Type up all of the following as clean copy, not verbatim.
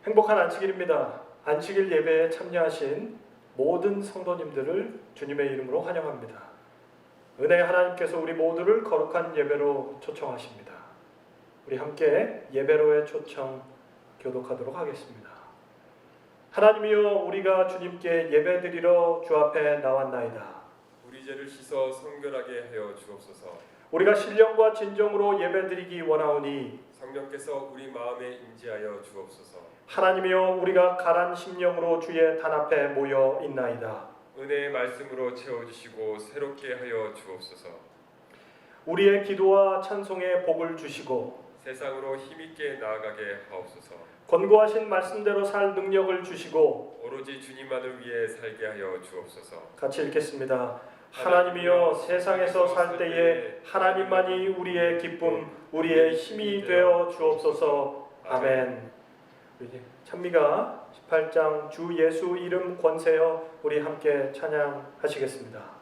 행복한 안식일입니다. 안식일 예배에 참여하신 모든 성도님들을 주님의 이름으로 환영합니다. 은혜의 하나님께서 우리 모두를 거룩한 예배로 초청하십니다. 우리 함께 예배로의 초청 교독하도록 하겠습니다. 하나님이여, 우리가 주님께 예배드리러 주 앞에 나왔나이다. 우리 죄를 씻어 성결하게 하여 주옵소서. 우리가 신령과 진정으로 예배드리기 원하오니 성령께서 우리 마음에 임재하여 주옵소서. 하나님이여, 우리가 가란 심령으로 주의 단 앞에 모여 있나이다. 은혜의 말씀으로 채워주시고 새롭게 하여 주옵소서. 우리의 기도와 찬송에 복을 주시고 세상으로 힘있게 나아가게 하옵소서. 권고하신 말씀대로 살 능력을 주시고 오로지 주님만을 위해 살게 하여 주옵소서. 같이 읽겠습니다. 하나님이여, 세상에서 살 때에 하나님만이 우리의 기쁨, 우리의 힘이 되어 주옵소서. 아멘. 찬미가 18장 주 예수 이름 권세여, 우리 함께 찬양하시겠습니다.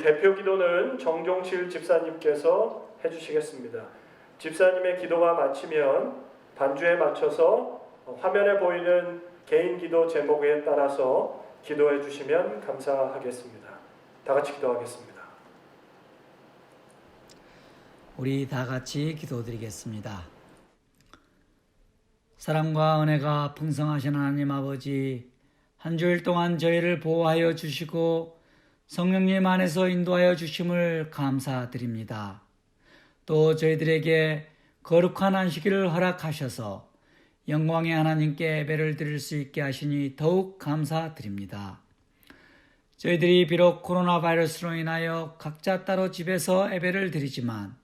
대표 기도는 정종실 집사님께서 해주시겠습니다. 집사님의 기도가 마치면 반주에 맞춰서 화면에 보이는 개인 기도 제목에 따라서 기도해 주시면 감사하겠습니다. 다 같이 기도하겠습니다. 우리 다 같이 기도드리겠습니다. 사랑과 은혜가 풍성하신 하나님 아버지, 한 주일 동안 저희를 보호하여 주시고 성령님 안에서 인도하여 주심을 감사드립니다. 또 저희들에게 거룩한 안식일을 허락하셔서 영광의 하나님께 예배를 드릴 수 있게 하시니 더욱 감사드립니다. 저희들이 비록 코로나 바이러스로 인하여 각자 따로 집에서 예배를 드리지만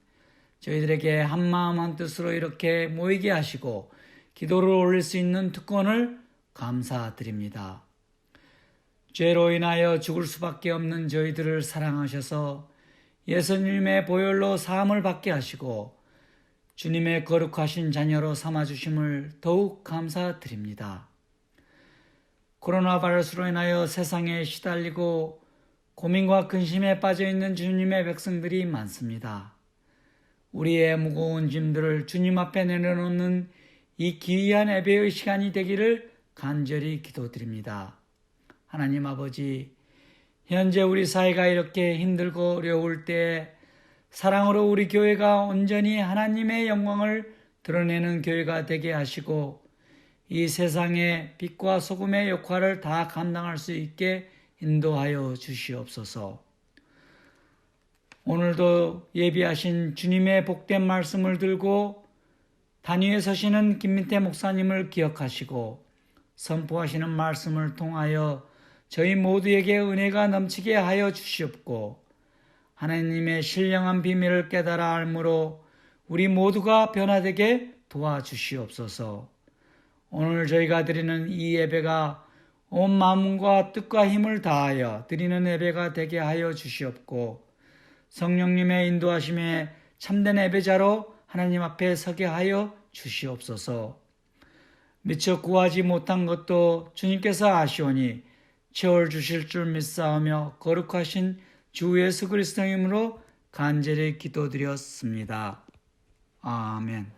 저희들에게 한마음 한뜻으로 이렇게 모이게 하시고 기도를 올릴 수 있는 특권을 감사드립니다. 죄로 인하여 죽을 수밖에 없는 저희들을 사랑하셔서 예수님의 보혈로 사함을 받게 하시고 주님의 거룩하신 자녀로 삼아주심을 더욱 감사드립니다. 코로나 바이러스로 인하여 세상에 시달리고 고민과 근심에 빠져있는 주님의 백성들이 많습니다. 우리의 무거운 짐들을 주님 앞에 내려놓는 이 기이한 예배의 시간이 되기를 간절히 기도드립니다. 하나님 아버지, 현재 우리 사회가 이렇게 힘들고 어려울 때 사랑으로 우리 교회가 온전히 하나님의 영광을 드러내는 교회가 되게 하시고 이 세상의 빛과 소금의 역할을 다 감당할 수 있게 인도하여 주시옵소서. 오늘도 예비하신 주님의 복된 말씀을 들고 단위에 서시는 김민태 목사님을 기억하시고 선포하시는 말씀을 통하여 저희 모두에게 은혜가 넘치게 하여 주시옵고 하나님의 신령한 비밀을 깨달아 알므로 우리 모두가 변화되게 도와주시옵소서. 오늘 저희가 드리는 이 예배가 온 마음과 뜻과 힘을 다하여 드리는 예배가 되게 하여 주시옵고 성령님의 인도하심에 참된 예배자로 하나님 앞에 서게 하여 주시옵소서. 미처 구하지 못한 것도 주님께서 아시오니 채워주실 줄 믿사오며 거룩하신 주 예수 그리스도의 이름으로 간절히 기도드렸습니다. 아멘.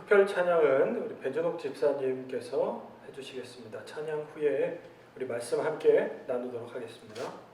특별 찬양은 우리 배준옥 집사님께서 해주시겠습니다. 찬양 후에 우리 말씀 함께 나누도록 하겠습니다.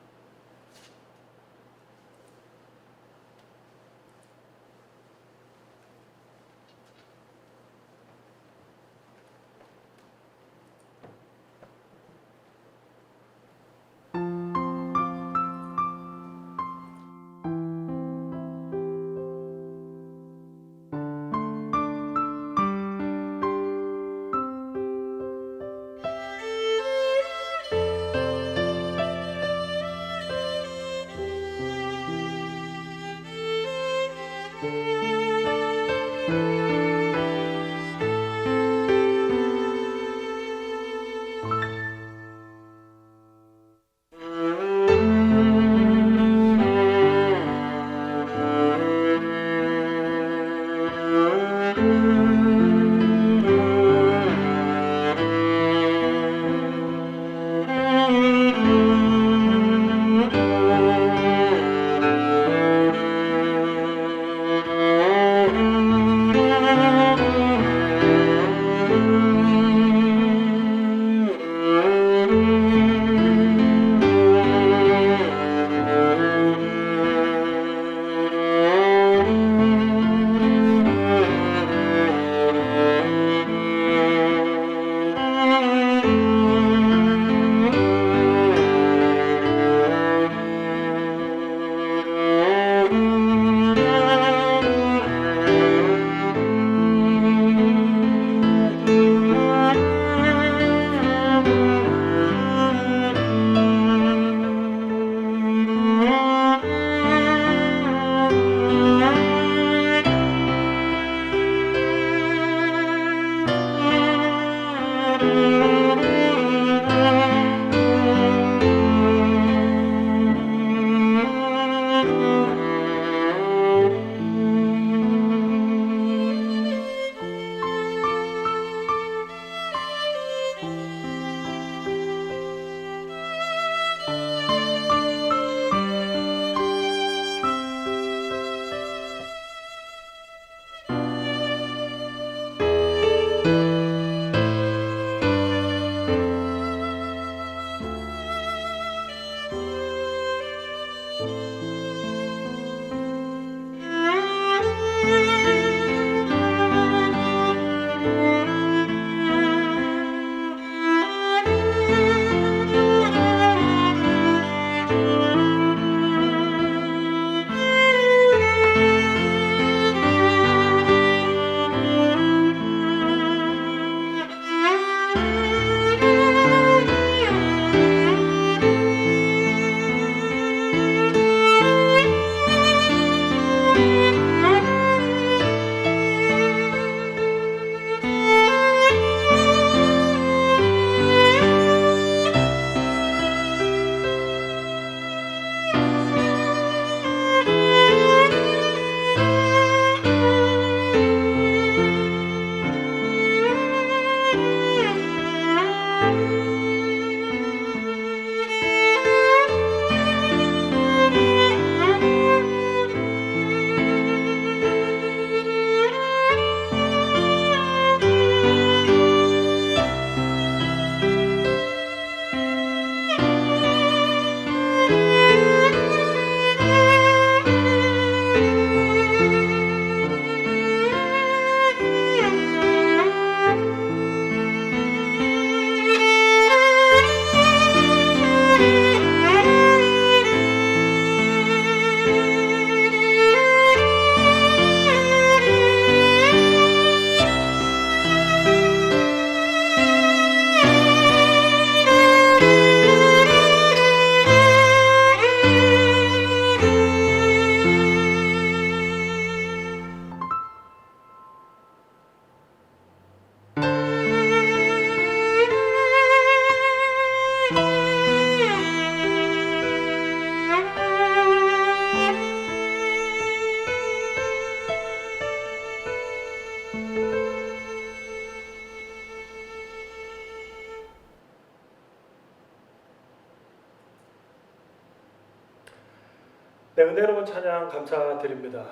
네, 은혜로운 찬양 감사드립니다.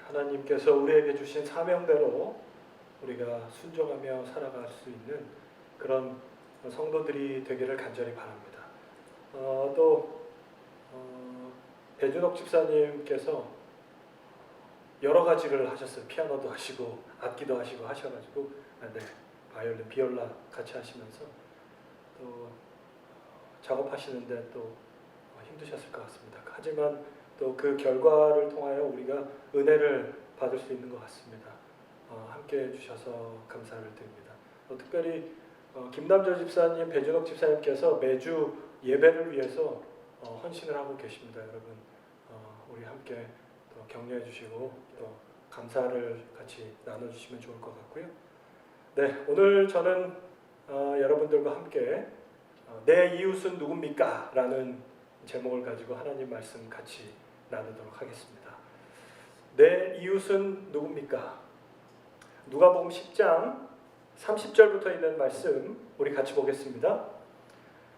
하나님께서 우리에게 주신 사명대로 우리가 순종하며 살아갈 수 있는 그런 성도들이 되기를 간절히 바랍니다. 배준옥 집사님께서 여러 가지를 하셨어요. 피아노도 하시고 악기도 하시고 하셔가지고 바이올린, 비올라 같이 하시면서 또 작업하시는데 또 힘드셨을 것 같습니다. 하지만 또 그 결과를 통하여 우리가 은혜를 받을 수 있는 것 같습니다. 함께 해주셔서 감사를 드립니다. 특별히 김남조 집사님, 배준옥 집사님께서 매주 예배를 위해서 헌신을 하고 계십니다. 여러분 우리 함께 또 격려해 주시고 또 감사를 같이 나눠주시면 좋을 것 같고요. 네, 오늘 저는 여러분들과 함께 내 이웃은 누굽니까? 라는 제목을 가지고 하나님 말씀 같이 나누도록 하겠습니다. 내 이웃은 누굽니까? 누가복음 10장 30절부터 있는 말씀 우리 같이 보겠습니다.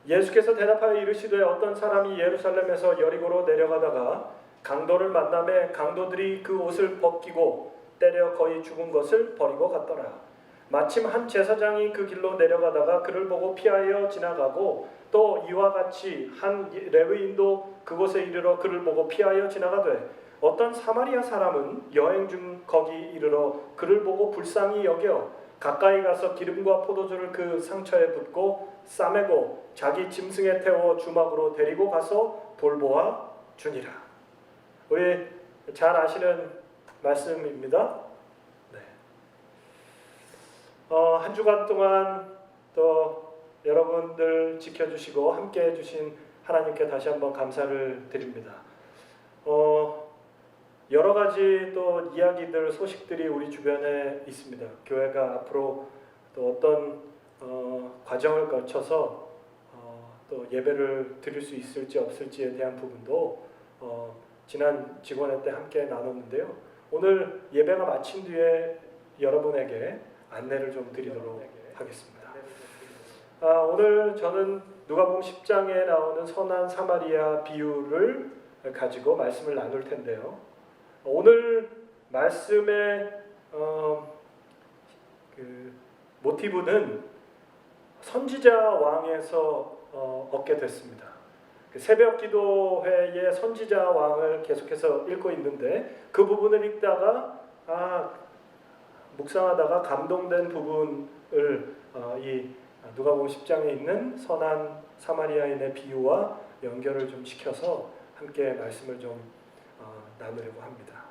예수께서 대답하여 이르시되 어떤 사람이 예루살렘에서 여리고로 내려가다가 강도를 만나매 강도들이 그 옷을 벗기고 때려 거의 죽은 것을 버리고 갔더라. 마침 한 제사장이 그 길로 내려가다가 그를 보고 피하여 지나가고 또 이와 같이 한 레위인도 그곳에 이르러 그를 보고 피하여 지나가되 어떤 사마리아 사람은 여행 중 거기 이르러 그를 보고 불쌍히 여겨 가까이 가서 기름과 포도주를 그 상처에 붓고 싸매고 자기 짐승에 태워 주막으로 데리고 가서 돌보아 주니라. 우리 잘 아시는 말씀입니다. 네. 한 주간 동안 또 여러분들 지켜주시고 함께 해주신 하나님께 다시 한번 감사를 드립니다. 여러 가지 또 이야기들, 소식들이 우리 주변에 있습니다. 교회가 앞으로 또 어떤 과정을 거쳐서 또 예배를 드릴 수 있을지 없을지에 대한 부분도 지난 직원회 때 함께 나눴는데요. 오늘 예배가 마친 뒤에 여러분에게 안내를 좀 드리도록 하겠습니다. 오늘 저는 누가복음 10장에 나오는 선한 사마리아 비유를 가지고 말씀을 나눌 텐데요. 오늘 말씀의 모티브는 선지자 왕에서 얻게 됐습니다. 새벽 기도회의 선지자 왕을 계속해서 읽고 있는데 그 부분을 읽다가 묵상하다가 감동된 부분을 이 누가복음 10장에 있는 선한 사마리아인의 비유와 연결을 좀 시켜서 함께 말씀을 좀 나누려고 합니다.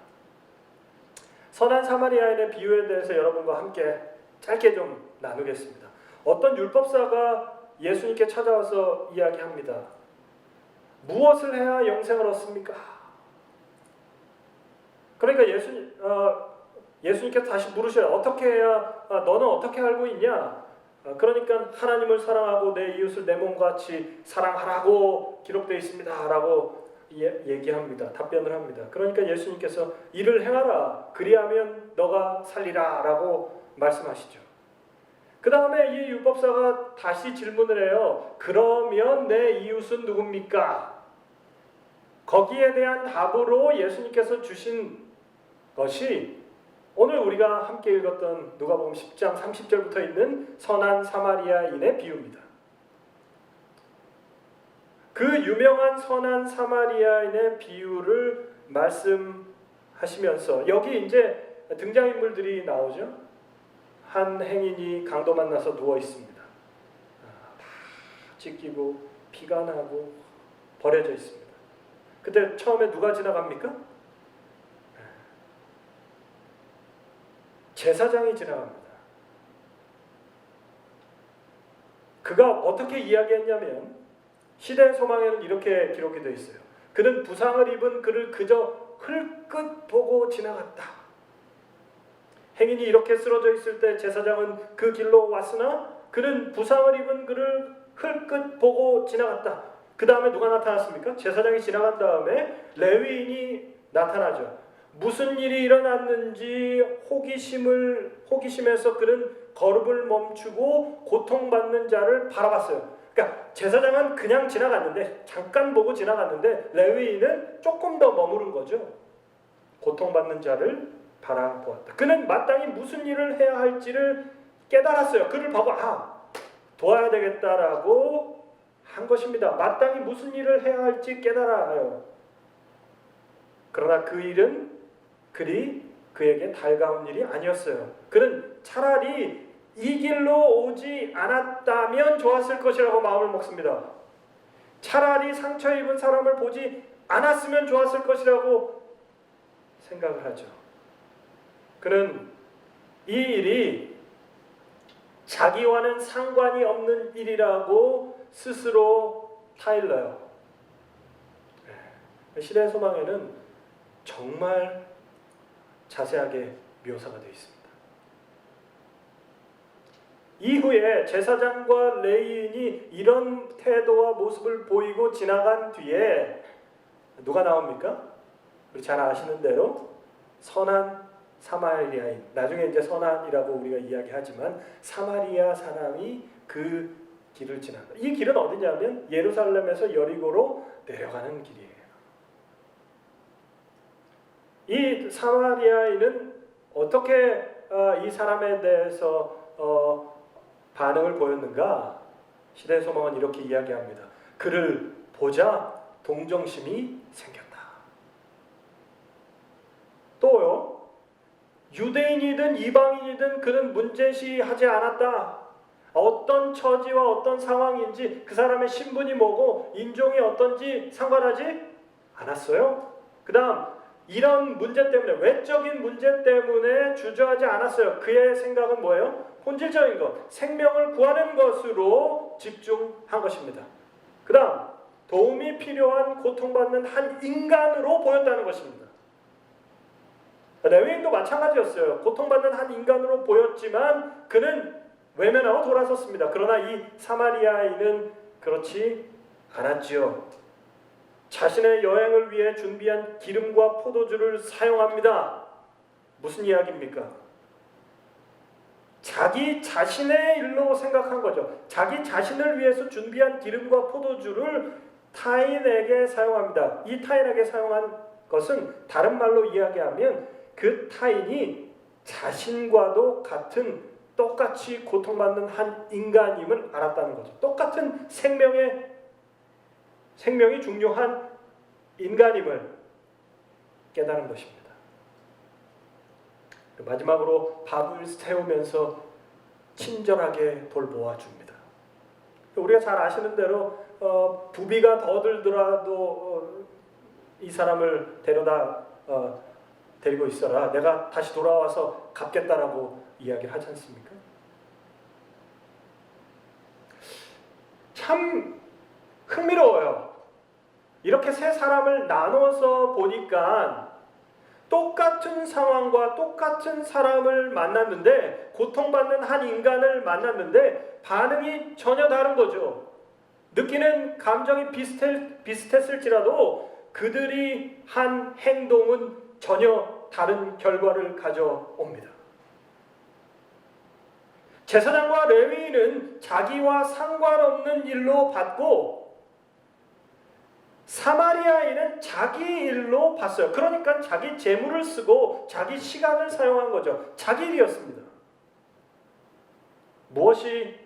선한 사마리아인의 비유에 대해서 여러분과 함께 짧게 좀 나누겠습니다. 어떤 율법사가 예수님께 찾아와서 이야기합니다. 무엇을 해야 영생을 얻습니까? 그러니까 예수님께서 다시 물으셔요. 어떻게 해야 너는 어떻게 알고 있냐? 그러니까 하나님을 사랑하고 내 이웃을 내 몸과 같이 사랑하라고 기록되어 있습니다. 라고 얘기합니다. 답변을 합니다. 그러니까 예수님께서 이를 행하라. 그리하면 너가 살리라. 라고 말씀하시죠. 그 다음에 이 율법사가 다시 질문을 해요. 그러면 내 이웃은 누굽니까? 거기에 대한 답으로 예수님께서 주신 것이 오늘 우리가 함께 읽었던 누가복음 10장 30절부터 있는 선한 사마리아인의 비유입니다. 그 유명한 선한 사마리아인의 비유를 말씀하시면서 여기 이제 등장인물들이 나오죠. 한 행인이 강도 만나서 누워 있습니다. 다 찢기고 피가 나고 버려져 있습니다. 그때 처음에 누가 지나갑니까? 제사장이 지나갑니다. 그가 어떻게 이야기했냐면 시대의 소망에는 이렇게 기록이 되어 있어요. 그는 부상을 입은 그를 그저 흘끗 보고 지나갔다. 행인이 이렇게 쓰러져 있을 때 제사장은 그 길로 왔으나 그는 부상을 입은 그를 흘끗 보고 지나갔다. 그 다음에 누가 나타났습니까? 제사장이 지나간 다음에 레위인이 나타나죠. 무슨 일이 일어났는지 호기심에서 그는 걸음을 멈추고 고통받는 자를 바라봤어요. 그러니까 제사장은 그냥 지나갔는데, 잠깐 보고 지나갔는데, 레위인은 조금 더 머무른 거죠. 고통받는 자를 바라보았다. 그는 마땅히 무슨 일을 해야 할지를 깨달았어요. 그를 보고 도와야 되겠다라고 한 것입니다. 마땅히 무슨 일을 해야 할지 깨달아요. 그러나 그 일은 그리 그에게 달가운 일이 아니었어요. 그는 차라리 이 길로 오지 않았다면 좋았을 것이라고 마음을 먹습니다. 차라리 상처 입은 사람을 보지 않았으면 좋았을 것이라고 생각을 하죠. 그는 이 일이 자기와는 상관이 없는 일이라고 스스로 타일러요. 시대의 소망에는 정말 자세하게 묘사가 되어 있습니다. 이후에 제사장과 레위인이 이런 태도와 모습을 보이고 지나간 뒤에 누가 나옵니까? 우리 잘 아시는 대로 선한 사마리아인, 나중에 이제 선한이라고 우리가 이야기하지만 사마리아 사람이 그 길을 지난다. 이 길은 어디냐면 예루살렘에서 여리고로 내려가는 길이에요. 이 사마리아인은 어떻게 이 사람에 대해서 반응을 보였는가? 시대의 소망은 이렇게 이야기합니다. 그를 보자 동정심이 생겼다. 또요, 유대인이든 이방인이든 그는 문제시하지 않았다. 어떤 처지와 어떤 상황인지, 그 사람의 신분이 뭐고 인종이 어떤지 상관하지 않았어요. 그 다음, 이런 문제 때문에, 외적인 문제 때문에 주저하지 않았어요. 그의 생각은 뭐예요? 본질적인 것, 생명을 구하는 것으로 집중한 것입니다. 그 다음, 도움이 필요한 고통받는 한 인간으로 보였다는 것입니다. 레위인도 마찬가지였어요. 고통받는 한 인간으로 보였지만 그는 외면하고 돌아섰습니다. 그러나 이 사마리아인은 그렇지 않았지요. 자신의 여행을 위해 준비한 기름과 포도주를 사용합니다. 무슨 이야기입니까? 자기 자신의 일로 생각한 거죠. 자기 자신을 위해서 준비한 기름과 포도주를 타인에게 사용합니다. 이 타인에게 사용한 것은 다른 말로 이야기하면 그 타인이 자신과도 같은 똑같이 고통받는 한 인간임을 알았다는 거죠. 똑같은 생명이 중요한 인간임을 깨달은 것입니다. 마지막으로 밥을 세우면서 친절하게 돌보아 줍니다. 우리가 잘 아시는 대로 부비가 더 들더라도 이 사람을 데리고 있어라. 내가 다시 돌아와서 갚겠다라고 이야기를 하지 않습니까? 참 흥미로워요. 이렇게 세 사람을 나눠서 보니까 똑같은 상황과 똑같은 사람을 만났는데, 고통받는 한 인간을 만났는데 반응이 전혀 다른 거죠. 느끼는 감정이 비슷했을지라도 그들이 한 행동은 전혀 다른 결과를 가져옵니다. 제사장과 레위인은 자기와 상관없는 일로 받고, 사마리아인은 자기 일로 봤어요. 그러니까 자기 재물을 쓰고 자기 시간을 사용한 거죠. 자기 일이었습니다. 무엇이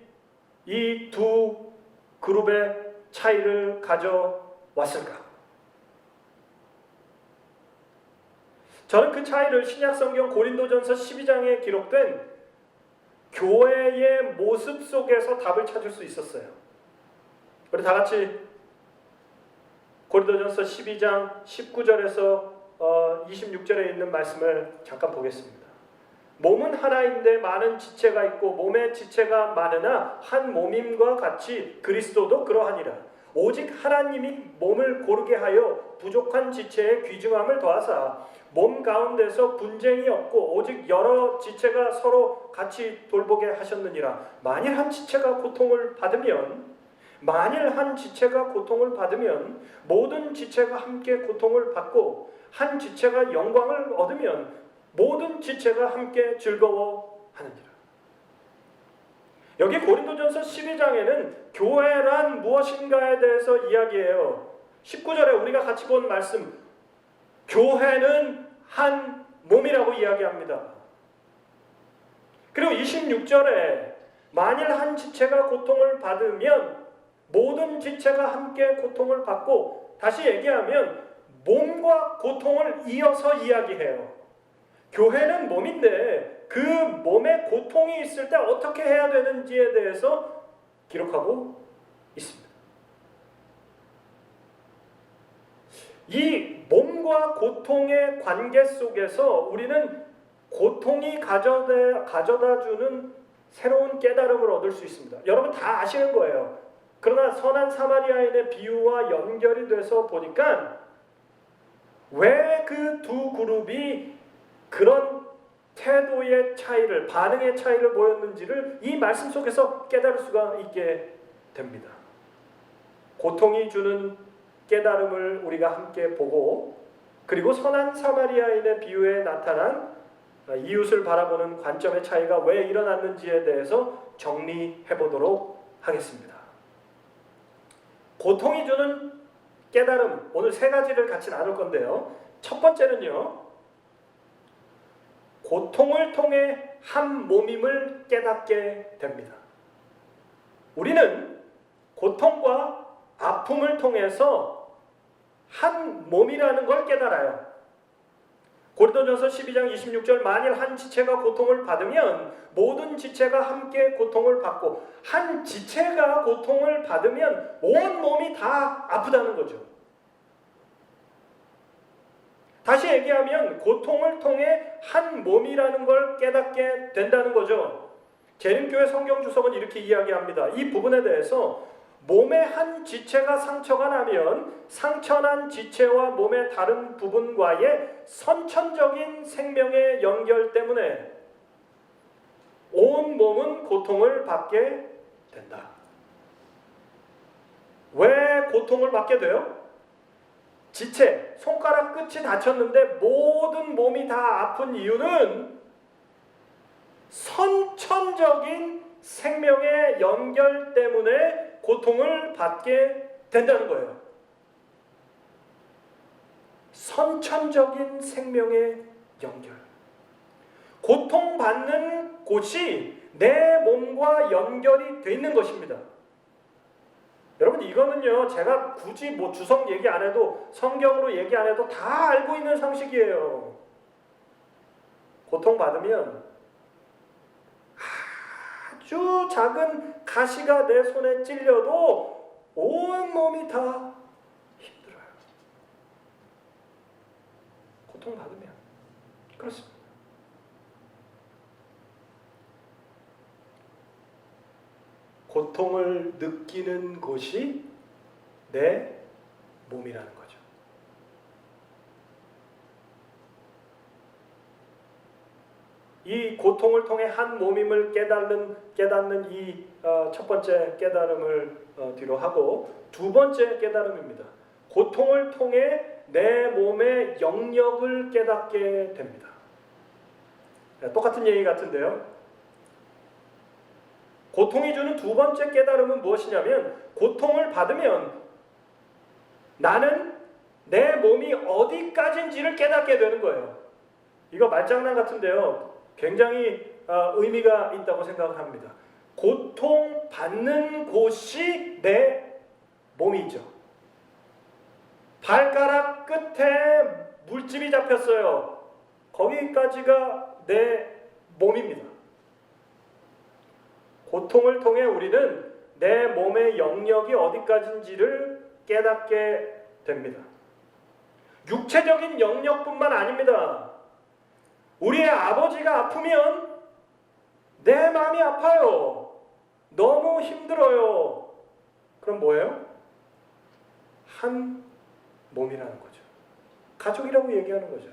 이 두 그룹의 차이를 가져왔을까? 저는 그 차이를 신약성경 고린도전서 12장에 기록된 교회의 모습 속에서 답을 찾을 수 있었어요. 우리 다 같이 고린도전서 12장 19절에서 26절에 있는 말씀을 잠깐 보겠습니다. 몸은 하나인데 많은 지체가 있고 몸의 지체가 많으나 한 몸임과 같이 그리스도도 그러하니라. 오직 하나님이 몸을 고르게 하여 부족한 지체에 귀중함을 더하사 몸 가운데서 분쟁이 없고 오직 여러 지체가 서로 같이 돌보게 하셨느니라. 만일 한 지체가 고통을 받으면 모든 지체가 함께 고통을 받고 한 지체가 영광을 얻으면 모든 지체가 함께 즐거워하느니라. 여기 고린도전서 12장에는 교회란 무엇인가에 대해서 이야기해요. 19절에 우리가 같이 본 말씀, 교회는 한 몸이라고 이야기합니다. 그리고 26절에 만일 한 지체가 고통을 받으면 모든 지체가 함께 고통을 받고, 다시 얘기하면 몸과 고통을 이어서 이야기해요. 교회는 몸인데 그 몸에 고통이 있을 때 어떻게 해야 되는지에 대해서 기록하고 있습니다. 이 몸과 고통의 관계 속에서 우리는 고통이 가져다 주는 새로운 깨달음을 얻을 수 있습니다. 여러분 다 아시는 거예요. 그러나 선한 사마리아인의 비유와 연결이 돼서 보니까 왜 그 두 그룹이 그런 태도의 차이를, 반응의 차이를 보였는지를 이 말씀 속에서 깨달을 수가 있게 됩니다. 고통이 주는 깨달음을 우리가 함께 보고, 그리고 선한 사마리아인의 비유에 나타난 이웃을 바라보는 관점의 차이가 왜 일어났는지에 대해서 정리해 보도록 하겠습니다. 고통이 주는 깨달음, 오늘 세 가지를 같이 나눌 건데요. 첫 번째는요, 고통을 통해 한 몸임을 깨닫게 됩니다. 우리는 고통과 아픔을 통해서 한 몸이라는 걸 깨달아요. 고린도전서 12장 26절, 만일 한 지체가 고통을 받으면 모든 지체가 함께 고통을 받고, 한 지체가 고통을 받으면 온 몸이 다 아프다는 거죠. 다시 얘기하면 고통을 통해 한 몸이라는 걸 깨닫게 된다는 거죠. 재림교회 성경주석은 이렇게 이야기합니다. 이 부분에 대해서 몸의 한 지체가 상처가 나면 상처난 지체와 몸의 다른 부분과의 선천적인 생명의 연결 때문에 온 몸은 고통을 받게 된다. 왜 고통을 받게 돼요? 지체, 손가락 끝이 다쳤는데 모든 몸이 다 아픈 이유는 선천적인 생명의 연결 때문에 고통을 받게 된다는 거예요. 선천적인 생명의 연결. 고통받는 곳이 내 몸과 연결이 돼 있는 것입니다. 여러분, 이거는요, 제가 굳이 주석 얘기 안 해도, 성경으로 얘기 안 해도 다 알고 있는 상식이에요. 고통받으면 아주 작은 가시가 내 손에 찔려도 온 몸이 다 힘들어요. 고통받으면. 그렇습니다. 고통을 느끼는 곳이 내 몸이라는 거죠. 이 고통을 통해 한 몸임을 깨닫는 이 첫 번째 깨달음을 뒤로 하고, 두 번째 깨달음입니다. 고통을 통해 내 몸의 영역을 깨닫게 됩니다. 똑같은 얘기 같은데요. 고통이 주는 두 번째 깨달음은 무엇이냐면, 고통을 받으면 나는 내 몸이 어디까지인지를 깨닫게 되는 거예요. 이거 말장난 같은데요, 굉장히 의미가 있다고 생각을 합니다. 고통받는 곳이 내 몸이죠. 발가락 끝에 물집이 잡혔어요. 거기까지가 내 몸입니다. 고통을 통해 우리는 내 몸의 영역이 어디까지인지를 깨닫게 됩니다. 육체적인 영역뿐만 아닙니다. 우리의 아버지가 아프면 내 마음이 아파요. 너무 힘들어요. 그럼 뭐예요? 한 몸이라는 거죠. 가족이라고 얘기하는 거죠.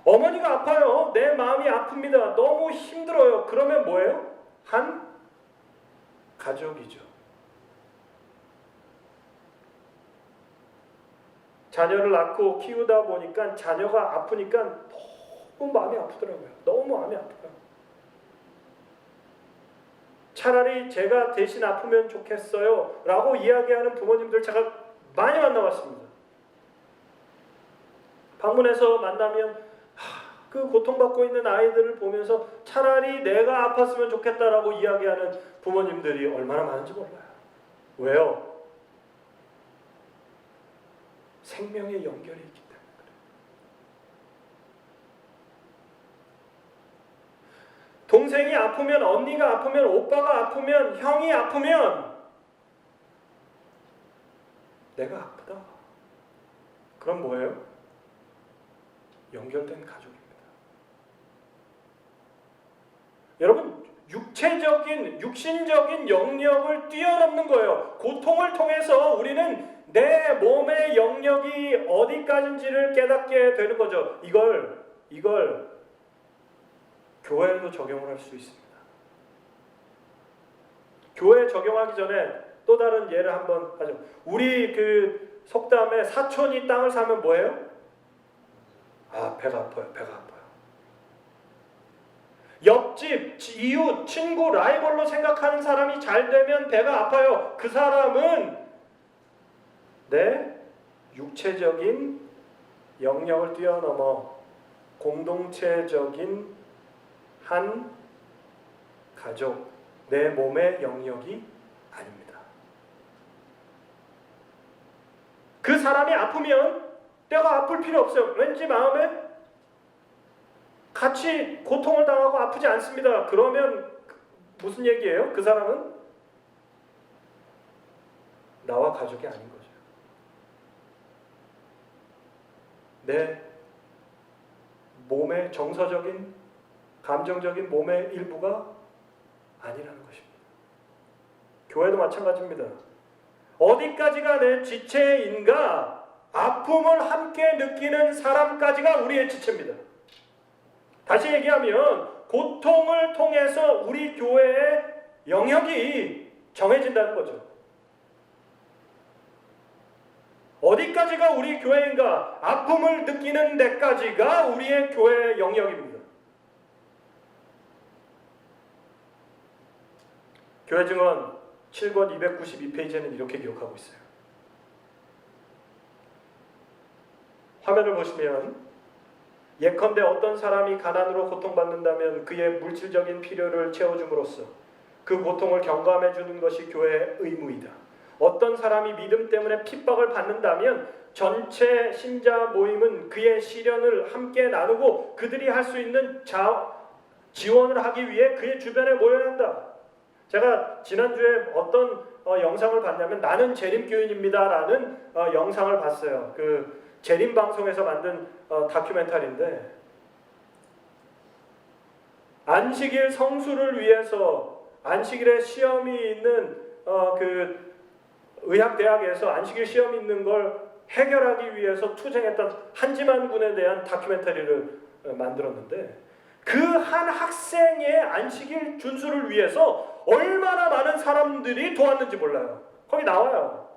어머니가 아파요. 내 마음이 아픕니다. 너무 힘들어요. 그러면 뭐예요? 한 가족이죠. 자녀를 낳고 키우다 보니까 자녀가 아프니까 너무 마음이 아프더라고요. 너무 마음이 아파요. 차라리 제가 대신 아프면 좋겠어요 라고 이야기하는 부모님들 제가 많이 만나봤습니다. 방문해서 만나면 그 고통받고 있는 아이들을 보면서 차라리 내가 아팠으면 좋겠다라고 이야기하는 부모님들이 얼마나 많은지 몰라요. 왜요? 생명의 연결이 있기 때문에 그래요. 동생이 아프면, 언니가 아프면, 오빠가 아프면, 형이 아프면 내가 아프다. 그럼 뭐예요? 연결된 가족입니다. 여러분, 육신적인 영역을 뛰어넘는 거예요. 고통을 통해서 우리는 내 몸의 영역이 어디까지인지를 깨닫게 되는 거죠. 이걸 교회에도 적용을 할 수 있습니다. 교회에 적용하기 전에 또 다른 예를 한번 하죠. 우리 그 속담에 사촌이 땅을 사면 뭐예요? 배가 아파요. 배가 아파요. 옆집, 이웃, 친구, 라이벌로 생각하는 사람이 잘 되면 배가 아파요. 그 사람은 내 육체적인 영역을 뛰어넘어 공동체적인 한 가족, 내 몸의 영역이 아닙니다. 그 사람이 아프면 내가 아플 필요 없어요. 왠지 마음에 같이 고통을 당하고 아프지 않습니다. 그러면 무슨 얘기예요? 그 사람은 나와 가족이 아닌 거죠. 내 몸의 정서적인, 감정적인 몸의 일부가 아니라는 것입니다. 교회도 마찬가지입니다. 어디까지가 내 지체인가? 아픔을 함께 느끼는 사람까지가 우리의 지체입니다. 다시 얘기하면 고통을 통해서 우리 교회의 영역이 정해진다는 거죠. 어디까지가 우리 교회인가? 아픔을 느끼는 데까지가 우리의 교회의 영역입니다. 교회 증언 7권 292페이지에는 이렇게 기록하고 있어요. 화면을 보시면 예컨대 어떤 사람이 가난으로 고통받는다면 그의 물질적인 필요를 채워줌으로써 그 고통을 경감해 주는 것이 교회의 의무이다. 어떤 사람이 믿음 때문에 핍박을 받는다면 전체 신자 모임은 그의 시련을 함께 나누고 그들이 할 수 있는 지원을 하기 위해 그의 주변에 모여야 한다. 제가 지난주에 어떤 영상을 봤냐면 나는 재림교인입니다 라는 영상을 봤어요. 그 재림방송에서 만든 다큐멘터리인데 안식일 성수를 위해서 안식일에 시험이 있는 그 의학대학에서 안식일 시험이 있는 걸 해결하기 위해서 투쟁했던 한지만 군에 대한 다큐멘터리를 만들었는데 그 한 학생의 안식일 준수를 위해서 얼마나 많은 사람들이 도왔는지 몰라요. 거기 나와요.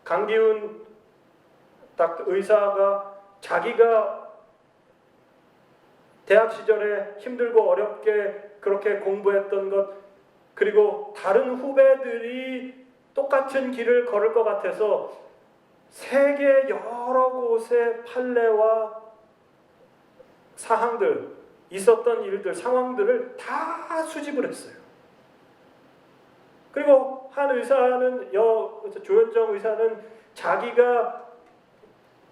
강기훈 의사가 자기가 대학 시절에 힘들고 어렵게 그렇게 공부했던 것 그리고 다른 후배들이 똑같은 길을 걸을 것 같아서 세계 여러 곳의 판례와 사항들, 있었던 일들, 상황들을 다 수집을 했어요. 그리고 한 의사는, 조현정 의사는 자기가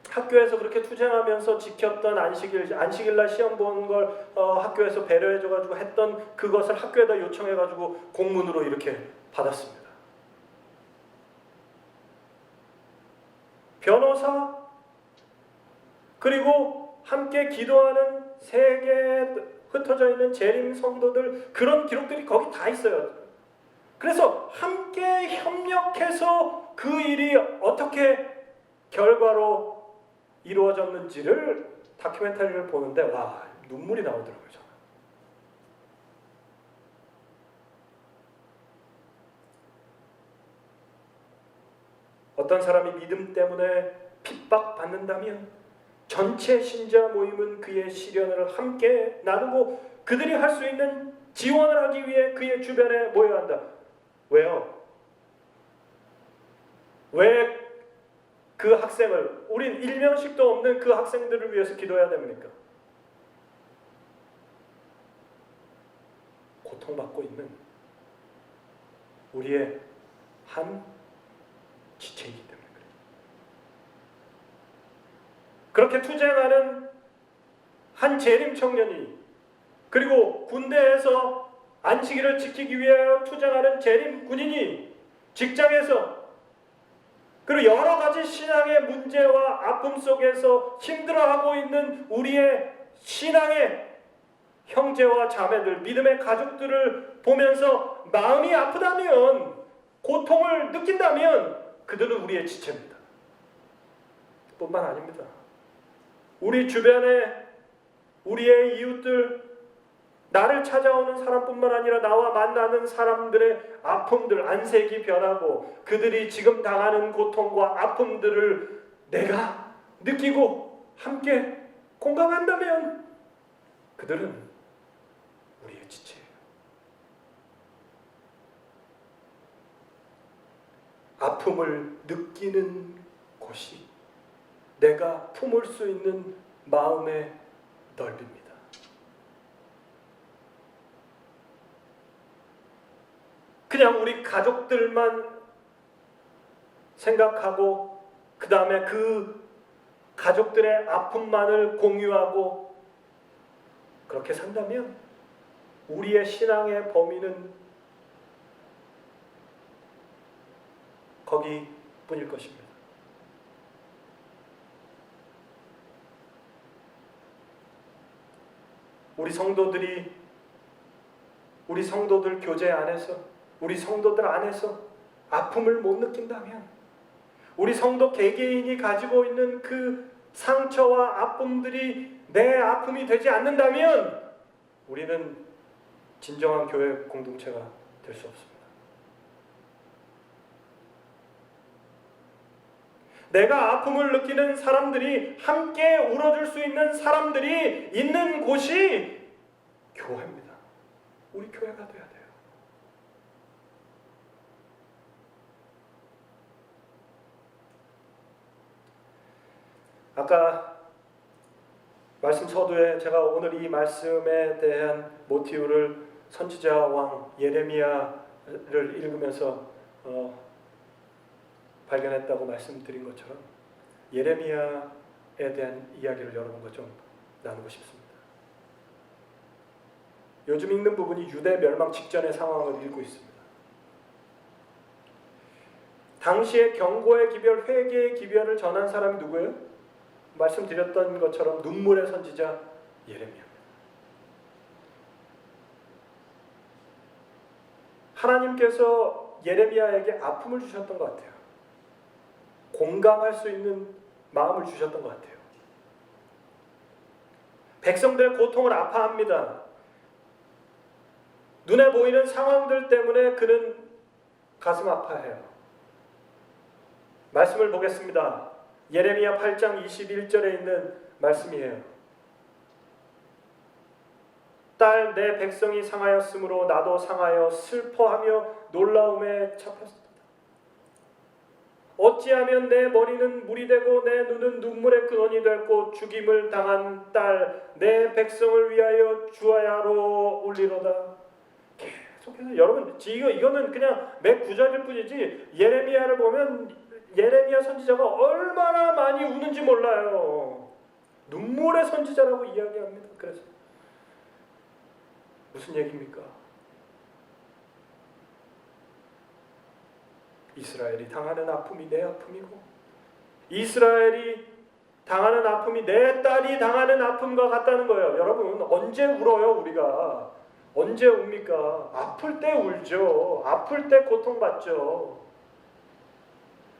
학교에서 그렇게 투쟁하면서 지켰던 안식일날 시험 본 걸 학교에서 배려해줘가지고 했던 그것을 학교에다 요청해가지고 공문으로 이렇게 받았습니다. 변호사 그리고 함께 기도하는 세계에 흩어져 있는 재림 성도들 그런 기록들이 거기 다 있어요. 그래서 함께 협력해서 그 일이 어떻게 결과로 이루어졌는지를 다큐멘터리를 보는데 와 눈물이 나오더라고요. 저는. 어떤 사람이 믿음 때문에 핍박받는다면 전체 신자 모임은 그의 시련을 함께 나누고 그들이 할 수 있는 지원을 하기 위해 그의 주변에 모여야 한다. 왜요? 왜 그 학생을, 우린 일면식도 없는 그 학생들을 위해서 기도해야 됩니까? 고통받고 있는 우리의 한 지체이기 때문에 그래요. 그렇게 투쟁하는 한 재림 청년이, 그리고 군대에서 안식일을 지키기 위하여 투쟁하는 재림 군인이, 직장에서, 그리고 여러 가지 신앙의 문제와 아픔 속에서 힘들어하고 있는 우리의 신앙의 형제와 자매들, 믿음의 가족들을 보면서 마음이 아프다면, 고통을 느낀다면 그들은 우리의 지체입니다. 뿐만 아닙니다. 우리 주변에 우리의 이웃들, 나를 찾아오는 사람뿐만 아니라 나와 만나는 사람들의 아픔들, 안색이 변하고 그들이 지금 당하는 고통과 아픔들을 내가 느끼고 함께 공감한다면 그들은 우리의 지체예요. 아픔을 느끼는 곳이 내가 품을 수 있는 마음의 넓입니다. 그냥 우리 가족들만 생각하고 그 다음에 그 가족들의 아픔만을 공유하고 그렇게 산다면 우리의 신앙의 범위는 거기뿐일 것입니다. 우리 성도들 교제 안에서, 우리 성도들 안에서 아픔을 못 느낀다면, 우리 성도 개개인이 가지고 있는 그 상처와 아픔들이 내 아픔이 되지 않는다면 우리는 진정한 교회 공동체가 될 수 없습니다. 내가 아픔을 느끼는 사람들이 함께 울어줄 수 있는 사람들이 있는 곳이 교회입니다. 우리 교회가 돼야 돼요. 아까 말씀 서두에 제가 오늘 이 말씀에 대한 모티브를 선지자 왕 예레미야를 읽으면서 발견했다고 말씀드린 것처럼 예레미야에 대한 이야기를 여러분과 좀 나누고 싶습니다. 요즘 읽는 부분이 유대 멸망 직전의 상황을 읽고 있습니다. 당시에 경고의 기별, 회개의 기별을 전한 사람이 누구예요? 말씀드렸던 것처럼 눈물의 선지자 예레미야입니다. 하나님께서 예레미야에게 아픔을 주셨던 것 같아요. 공감할 수 있는 마음을 주셨던 것 같아요. 백성들의 고통을 아파합니다. 눈에 보이는 상황들 때문에 그는 가슴 아파해요. 말씀을 보겠습니다. 예레미야 8장 21절에 있는 말씀이에요. 딸, 내 백성이 상하였으므로 나도 상하여 슬퍼하며 놀라움에 잡혔습니다. 어찌하면 내 머리는 물이 되고 내 눈은 눈물의 근원이 되고 죽임을 당한 딸, 내 백성을 위하여 주야로 울리로다. 계속해서 여러분, 이거는 그냥 몇 구절일 뿐이지 예레미야를 보면 예레미야 선지자가 얼마나 많이 우는지 몰라요. 눈물의 선지자라고 이야기합니다. 그래서 무슨 얘기입니까? 이스라엘이 당하는 아픔이 내 아픔이고, 이스라엘이 당하는 아픔이 내 딸이 당하는 아픔과 같다는 거예요. 여러분, 언제 울어요 우리가? 언제 웁니까? 아플 때 울죠. 아플 때 고통받죠.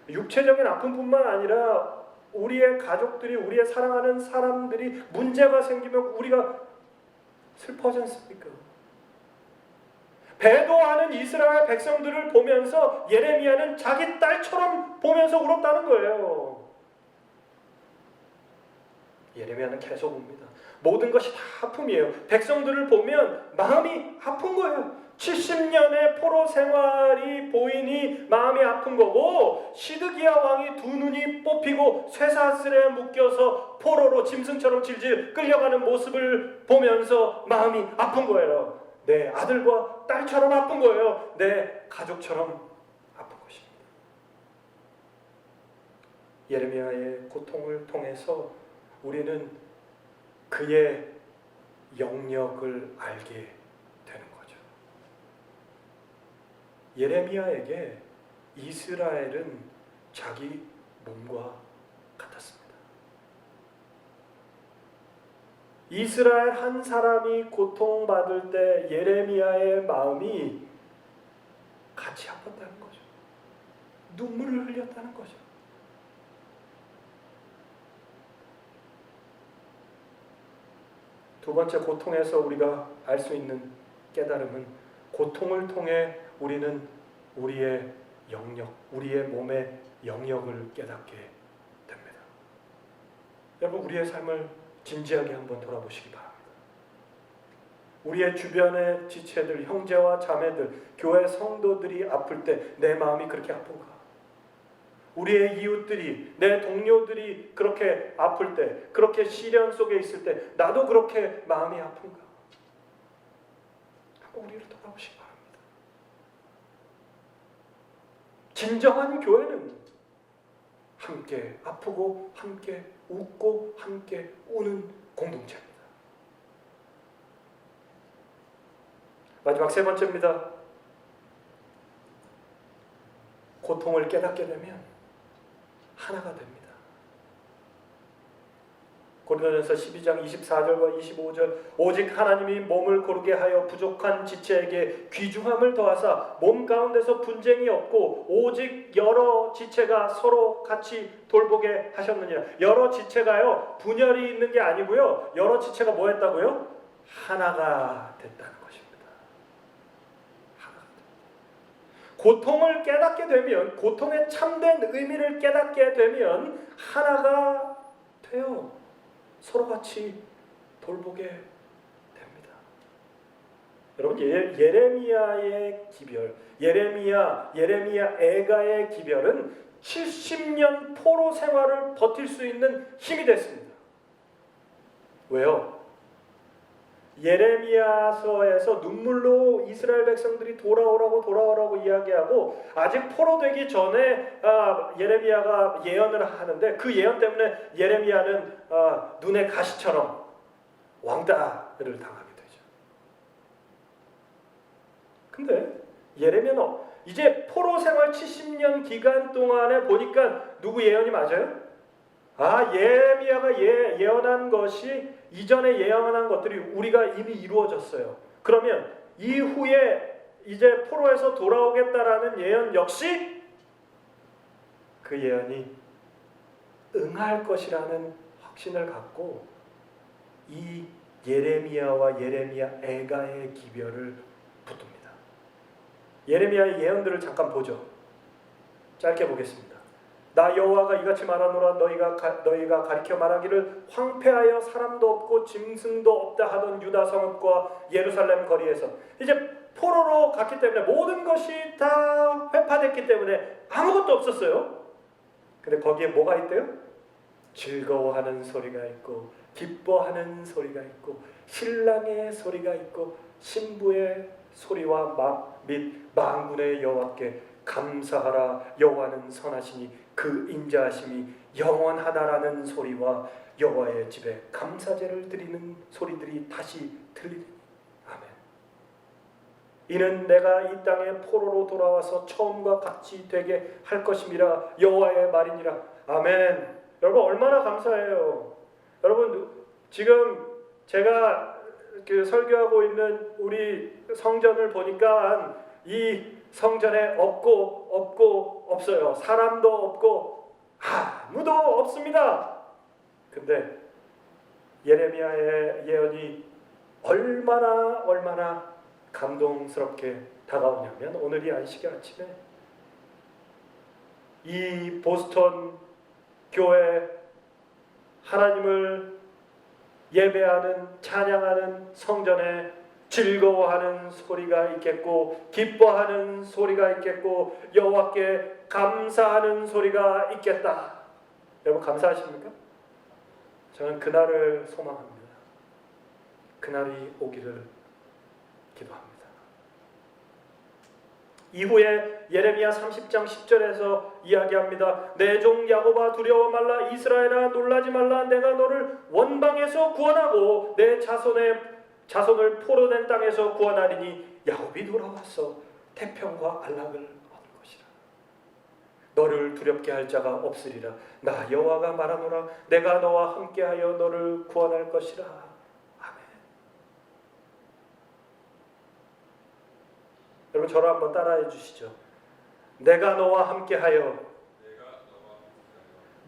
육체적인 아픔뿐만 아니라 우리의 가족들이, 우리의 사랑하는 사람들이 문제가 생기면 우리가 슬퍼하지 않습니까? 배도하는 이스라엘 백성들을 보면서 예레미야는 자기 딸처럼 보면서 울었다는 거예요. 예레미야는 계속 옵니다. 모든 것이 다 아픔이에요. 백성들을 보면 마음이 아픈 거예요. 70년의 포로 생활이 보이니 마음이 아픈 거고, 시드기야 왕이 두 눈이 뽑히고 쇠사슬에 묶여서 포로로 짐승처럼 질질 끌려가는 모습을 보면서 마음이 아픈 거예요. 내 아들과 딸처럼 아픈 거예요. 내 가족처럼 아픈 것입니다. 예레미야의 고통을 통해서 우리는 그의 영역을 알게 되는 거죠. 예레미야에게 이스라엘은 자기 몸과 같았습니다. 이스라엘 한 사람이 고통받을 때 예레미야의 마음이 같이 아팠다는 거죠. 눈물을 흘렸다는 거죠. 두 번째, 고통에서 우리가 알 수 있는 깨달음은, 고통을 통해 우리는 우리의 영역, 우리의 몸의 영역을 깨닫게 됩니다. 여러분, 우리의 삶을 진지하게 한번 돌아보시기 바랍니다. 우리의 주변의 지체들, 형제와 자매들, 교회 성도들이 아플 때 내 마음이 그렇게 아픈가? 우리의 이웃들이, 내 동료들이 그렇게 아플 때, 그렇게 시련 속에 있을 때 나도 그렇게 마음이 아픈가? 한번 우리를 돌아보시기 바랍니다. 진정한 교회는 함께 아프고 함께 웃고 함께 우는 공동체입니다. 마지막 세 번째입니다. 고통을 깨닫게 되면 하나가 됩니다. 고린도전서 12장 24절과 25절, 오직 하나님이 몸을 고르게 하여 부족한 지체에게 귀중함을 더하사 몸 가운데서 분쟁이 없고 오직 여러 지체가 서로 같이 돌보게 하셨느니라. 여러 지체가요, 분열이 있는 게 아니고요, 여러 지체가 뭐 했다고요? 하나가 됐다는 것입니다. 고통을 깨닫게 되면, 고통의 참된 의미를 깨닫게 되면 하나가 돼요. 서로 같이 돌보게 됩니다. 여러분, 예레미야의 기별, 예레미야 애가의 기별은 70년 포로 생활을 버틸 수 있는 힘이 됐습니다. 왜요? 예레미야서에서 눈물로 이스라엘 백성들이 돌아오라고 이야기하고, 아직 포로되기 전에 예레미야가 예언을 하는데, 그 예언 때문에 예레미야는 눈의 가시처럼 왕따를 당하게 되죠. 근데 예레미야는 이제 포로 생활 70년 기간 동안에 보니까 누구 예언이 맞아요? 예레미야가 예언한 것이, 이전에 예언한 것들이 우리가 이미 이루어졌어요. 그러면 이후에 이제 포로에서 돌아오겠다라는 예언 역시 그 예언이 응할 것이라는 확신을 갖고 이 예레미야와 예레미야 애가의 기별을 붙듭니다. 예레미야의 예언들을 잠깐 보죠. 짧게 보겠습니다. 나 여호와가 이같이 말하노라. 너희가 가리켜 말하기를 황폐하여 사람도 없고 짐승도 없다 하던 유다 성읍과 예루살렘 거리에서, 이제 포로로 갔기 때문에 모든 것이 다 회파됐기 때문에 아무것도 없었어요. 근데 거기에 뭐가 있대요? 즐거워하는 소리가 있고 기뻐하는 소리가 있고 신랑의 소리가 있고 신부의 소리와 및 만군의 여호와께 감사하라. 여호와는 선하시니 그 인자하심이 영원하다라는 소리와 여호와의 집에 감사제를 드리는 소리들이 다시 들리니 아멘. 이는 내가 이 땅에 포로로 돌아와서 처음과 같이 되게 할 것임이라 여호와의 말이니라. 아멘. 여러분, 얼마나 감사해요. 여러분, 지금 제가 설교하고 있는 우리 성전을 보니까 이 성전에 없고 없어요. 사람도 없고 아무도 없습니다. 근데 예레미야의 예언이 얼마나 감동스럽게 다가오냐면, 오늘 이 안식일 아침에 이 보스턴 교회, 하나님을 예배하는 찬양하는 성전에 즐거워하는 소리가 있겠고 기뻐하는 소리가 있겠고 여호와께 감사하는 소리가 있겠다. 여러분 감사하십니까? 저는 그날을 소망합니다. 그날이 오기를 기도합니다. 이후에 예레미야 30장 10절에서 이야기합니다. 내 종 야곱아 두려워 말라. 이스라엘아 놀라지 말라. 내가 너를 원방에서 구원하고 내 자손을 포로된 땅에서 구원하리니 야곱이 돌아왔어 태평과 안락을 얻을 것이라. 너를 두렵게 할 자가 없으리라. 나 여호와가 말하노라. 내가 너와 함께하여 너를 구원할 것이라. 아멘. 여러분 저를 한번 따라해 주시죠. 내가 너와 함께하여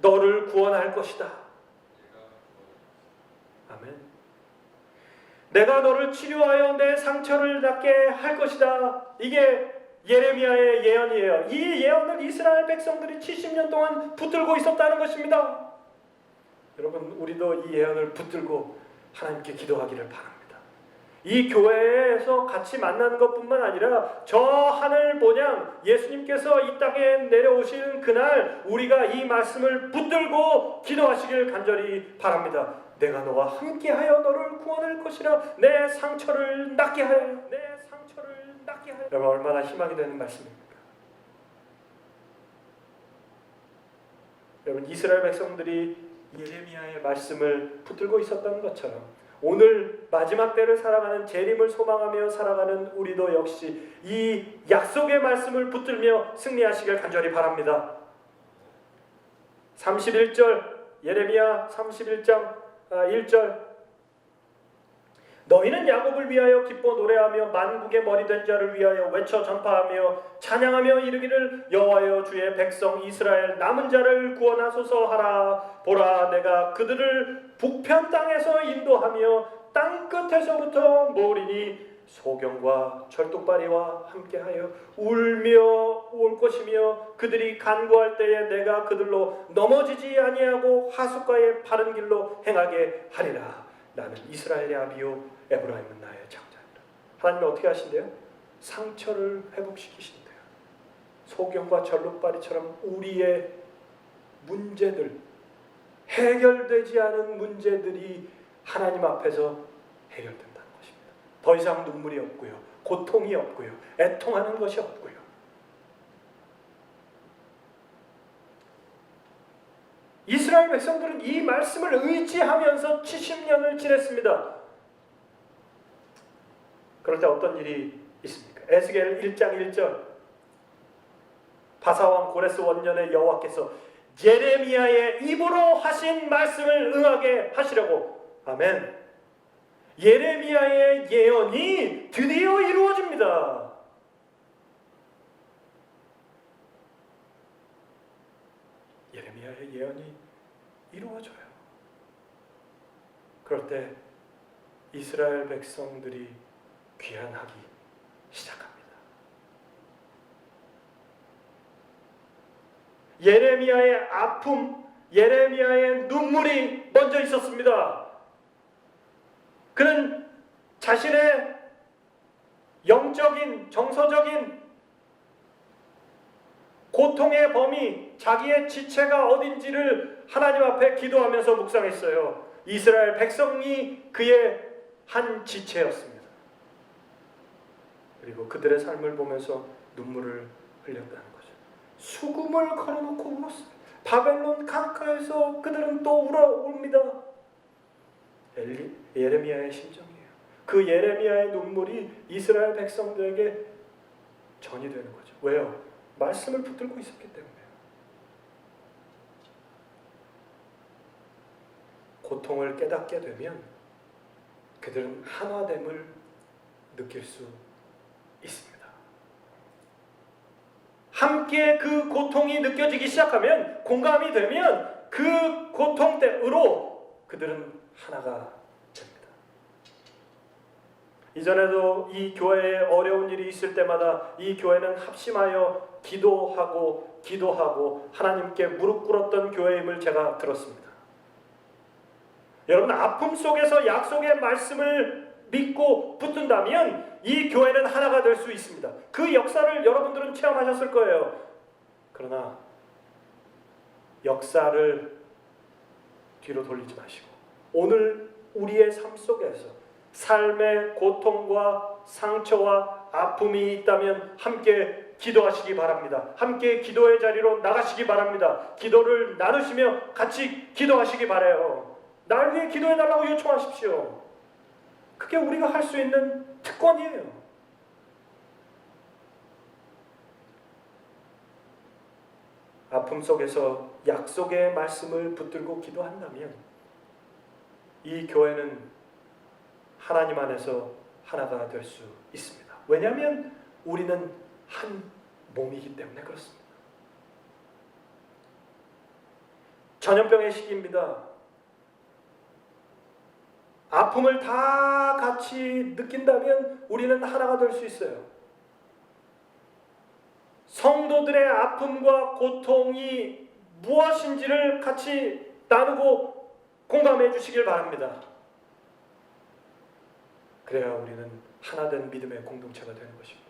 너를 구원할 것이다. 아멘. 내가 너를 치료하여 내 상처를 낫게 할 것이다. 이게 예레미야의 예언이에요. 이 예언을 이스라엘 백성들이 70년 동안 붙들고 있었다는 것입니다. 여러분 우리도 이 예언을 붙들고 하나님께 기도하기를 바랍니다. 이 교회에서 같이 만나는 것뿐만 아니라 저 하늘 본향 예수님께서 이 땅에 내려오시는 그날 우리가 이 말씀을 붙들고 기도하시길 간절히 바랍니다. 내가 너와 함께하여 너를 구원할 것이라. 내 상처를 낫게 하여 내 상처를 낫게 하여. 여러분 얼마나 희망이 되는 말씀입니까? 여러분 이스라엘 백성들이 예레미야의 말씀을 붙들고 있었던 것처럼 오늘 마지막 때를 살아가는 재림을 소망하며 살아가는 우리도 역시 이 약속의 말씀을 붙들며 승리하시길 간절히 바랍니다. 31절 예레미야 31장 1절 너희는 야곱을 위하여 기뻐 노래하며 만국의 머리 된 자를 위하여 외쳐 전파하며 찬양하며 이르기를 여호와여 주의 백성 이스라엘 남은 자를 구원하소서 하라. 보라 내가 그들을 북편 땅에서 인도하며 땅 끝에서부터 모으리니 소경과 철뚝바리와 함께하여 울며 올 것이며 그들이 간구할 때에 내가 그들로 넘어지지 아니하고 하숫가의 바른 길로 행하게 하리라. 나는 이스라엘의 아비요 에브라임은 나의 장자니라. 하나님은 어떻게 하신대요? 상처를 회복시키신대요. 소경과 절룩바리처럼 우리의 문제들, 해결되지 않은 문제들이 하나님 앞에서 해결된다는 것입니다. 더 이상 눈물이 없고요, 고통이 없고요, 애통하는 것이 없고요. 이스라엘 백성들은 이 말씀을 의지하면서 70년을 지냈습니다. 그럴 때 어떤 일이 있습니까? 에스겔 1장 1절 바사왕 고레스 원년의 여호와께서 예레미야의 입으로 하신 말씀을 응하게 하시려고. 아멘. 예레미야의 예언이 드디어 이루어집니다. 예레미야의 예언이 이루어져요. 그럴 때 이스라엘 백성들이 귀환하기 시작합니다. 예레미야의 아픔, 예레미야의 눈물이 먼저 있었습니다. 그는 자신의 영적인, 정서적인 고통의 범위, 자기의 지체가 어딘지를 하나님 앞에 기도하면서 묵상했어요. 이스라엘 백성이 그의 한 지체였습니다. 그리고 그들의 삶을 보면서 눈물을 흘렸다는 거죠. 수금을 걸어놓고 울었어요. 바벨론 강가에서 그들은 또 울어옵니다. 예레미야의 심정이에요. 그 예레미야의 눈물이 이스라엘 백성들에게 전이 되는 거죠. 왜요? 말씀을 붙들고 있었기 때문에요. 고통을 깨닫게 되면 그들은 하나됨을 느낄 수 있습니다. 함께 그 고통이 느껴지기 시작하면, 공감이 되면 그 고통 때문으로 그들은 하나가 됩니다. 이전에도 이 교회에 어려운 일이 있을 때마다 이 교회는 합심하여 기도하고 하나님께 무릎 꿇었던 교회임을 제가 들었습니다. 여러분, 아픔 속에서 약속의 말씀을 믿고 붙든다면 이 교회는 하나가 될 수 있습니다. 그 역사를 여러분들은 체험하셨을 거예요. 그러나 역사를 뒤로 돌리지 마시고 오늘 우리의 삶 속에서 삶의 고통과 상처와 아픔이 있다면 함께 기도하시기 바랍니다. 함께 기도의 자리로 나가시기 바랍니다. 기도를 나누시며 같이 기도하시기 바라요. 날 위해 기도해달라고 요청하십시오. 그게 우리가 할 수 있는 특권이에요. 아픔 속에서 약속의 말씀을 붙들고 기도한다면 이 교회는 하나님 안에서 하나가 될 수 있습니다. 왜냐하면 우리는 한 몸이기 때문에 그렇습니다. 전염병의 시기입니다. 아픔을 다 같이 느낀다면 우리는 하나가 될 수 있어요. 성도들의 아픔과 고통이 무엇인지를 같이 나누고 공감해 주시길 바랍니다. 그래야 우리는 하나된 믿음의 공동체가 되는 것입니다.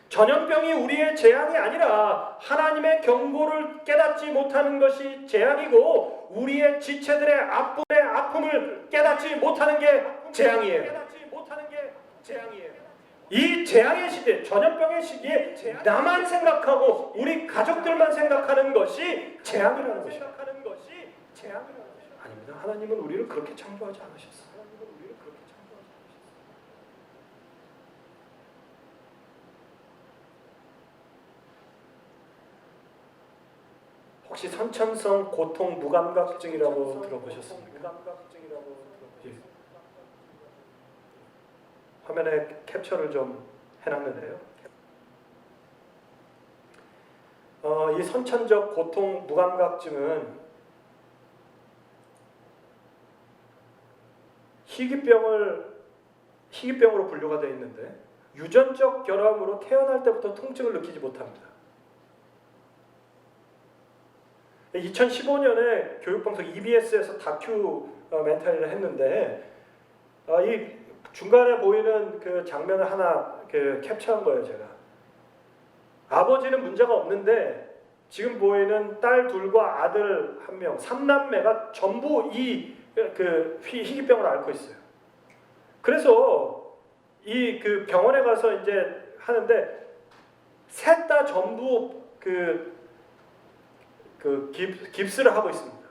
전염병이 우리의 재앙이 아니라 하나님의 경고를 깨닫지 못하는 것이 재앙이고 우리의 지체들의 아픔을 깨닫지 못하는 게 재앙이에요. 이 재앙의 시대, 전염병의 시기에 나만 생각하고 우리 가족들만 생각하는 것이 재앙이라는 것입니다. 아닙니다. 하나님은 우리를 그렇게 창조하지 않으셨어요. 혹시 선천성 고통 무감각증이라고 들어보셨습니까? 예. 화면에 캡처를 좀 해놨는데요. 이 선천적 고통 무감각증은 희귀병으로 분류가 되어 있는데 유전적 결함으로 태어날 때부터 통증을 느끼지 못합니다. 2015년에 교육방송 EBS에서 다큐멘터리를 했는데 이 중간에 보이는 그 장면을 하나 캡처한 거예요. 제가 아버지는 문제가 없는데 지금 보이는 딸 둘과 아들 한 명, 3남매가 전부 이 희귀병을 앓고 있어요. 그래서 이 병원에 가서 이제 하는데 셋 다 전부 깁스를 하고 있습니다.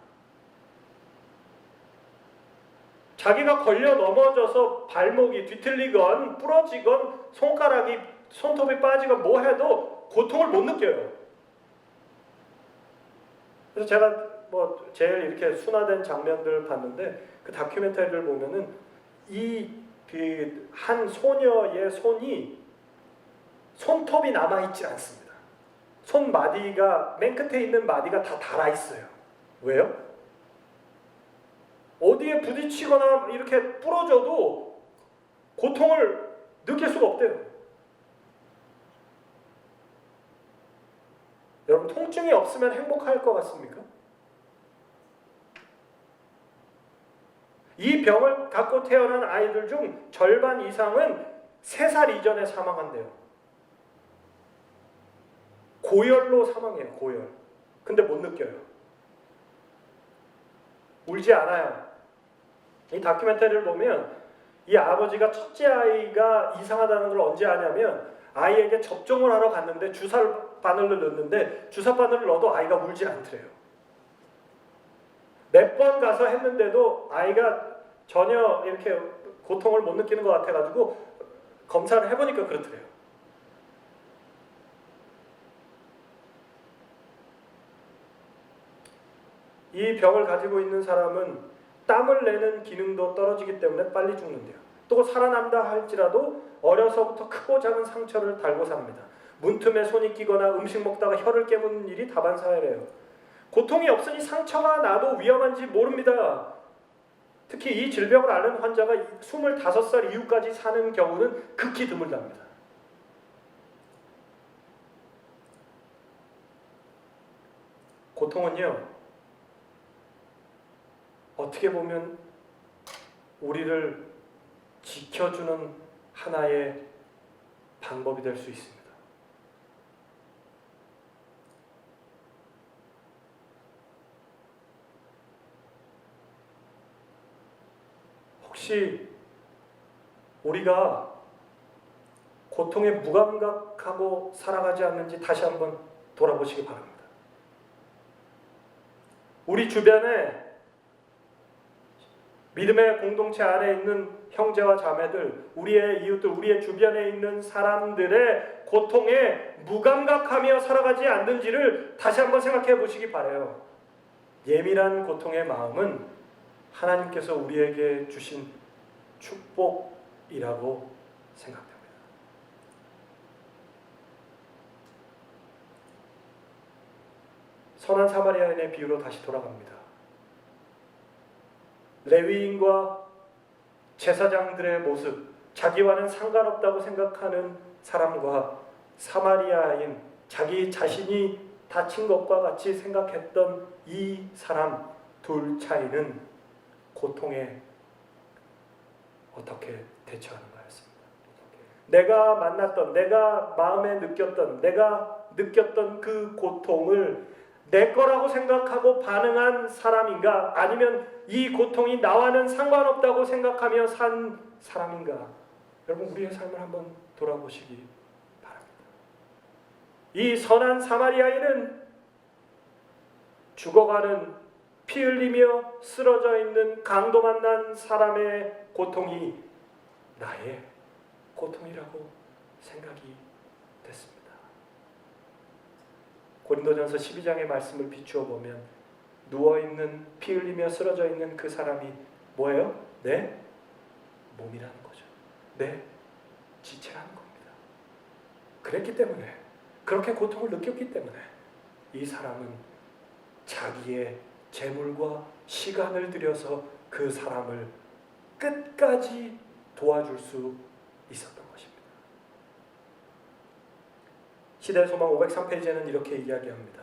자기가 걸려 넘어져서 발목이 뒤틀리건 부러지건 손톱이 빠지건 뭐 해도 고통을 못 느껴요. 그래서 제가 제일 이렇게 순화된 장면들을 봤는데 그 다큐멘터리를 보면은 한 소녀의 손톱이 남아있지 않습니다. 손마디가 맨 끝에 있는 마디가 다 닳아있어요. 왜요? 어디에 부딪히거나 이렇게 부러져도 고통을 느낄 수가 없대요. 여러분, 통증이 없으면 행복할 것 같습니까? 이 병을 갖고 태어난 아이들 중 절반 이상은 3살 이전에 사망한대요. 고열로 사망해요. 고열. 근데 못 느껴요. 울지 않아요. 이 다큐멘터리를 보면 이 아버지가 첫째 아이가 이상하다는 걸 언제 아냐면 아이에게 접종을 하러 갔는데 주사바늘을 넣는데 주사바늘을 넣어도 아이가 울지 않더래요. 몇 번 가서 했는데도 아이가 전혀 이렇게 고통을 못 느끼는 것 같아가지고 검사를 해보니까 그렇더래요. 이 병을 가지고 있는 사람은 땀을 내는 기능도 떨어지기 때문에 빨리 죽는데요. 또 살아남다 할지라도 어려서부터 크고 작은 상처를 달고 삽니다. 문틈에 손이 끼거나 음식 먹다가 혀를 깨무는 일이 다반사회래요. 고통이 없으니 상처가 나도 위험한지 모릅니다. 특히 이 질병을 앓는 환자가 25살 이후까지 사는 경우는 극히 드물답니다. 고통은요, 어떻게 보면 우리를 지켜주는 하나의 방법이 될 수 있습니다. 혹시 우리가 고통에 무감각하고 살아가지 않는지 다시 한번 돌아보시기 바랍니다. 우리 주변에 믿음의 공동체 안에 있는 형제와 자매들, 우리의 이웃들, 우리의 주변에 있는 사람들의 고통에 무감각하며 살아가지 않는지를 다시 한번 생각해 보시기 바라요. 예민한 고통의 마음은 하나님께서 우리에게 주신 축복이라고 생각됩니다. 선한 사마리아인의 비유로 다시 돌아갑니다. 레위인과 제사장들의 모습, 자기와는 상관없다고 생각하는 사람과 사마리아인, 자기 자신이 다친 것과 같이 생각했던 이 사람 둘 차이는 고통에 어떻게 대처하는가였습니다. 내가 만났던, 내가 마음에 느꼈던, 내가 느꼈던 그 고통을 내 거라고 생각하고 반응한 사람인가, 아니면 이 고통이 나와는 상관없다고 생각하며 산 사람인가? 여러분, 우리의 삶을 한번 돌아보시기 바랍니다. 이 선한 사마리아인은 죽어가는, 피 흘리며 쓰러져 있는 강도 만난 사람의 고통이 나의 고통이라고 생각이 됐습니다. 고린도전서 12장의 말씀을 비추어 보면 누워있는, 피 흘리며 쓰러져 있는 그 사람이 뭐예요? 내 몸이라는 거죠. 내 지체라는 겁니다. 그랬기 때문에, 그렇게 고통을 느꼈기 때문에 이 사람은 자기의 재물과 시간을 들여서 그 사람을 끝까지 도와줄 수 있었던 것입니다. 시대의 소망 503페이지에는 이렇게 이야기합니다.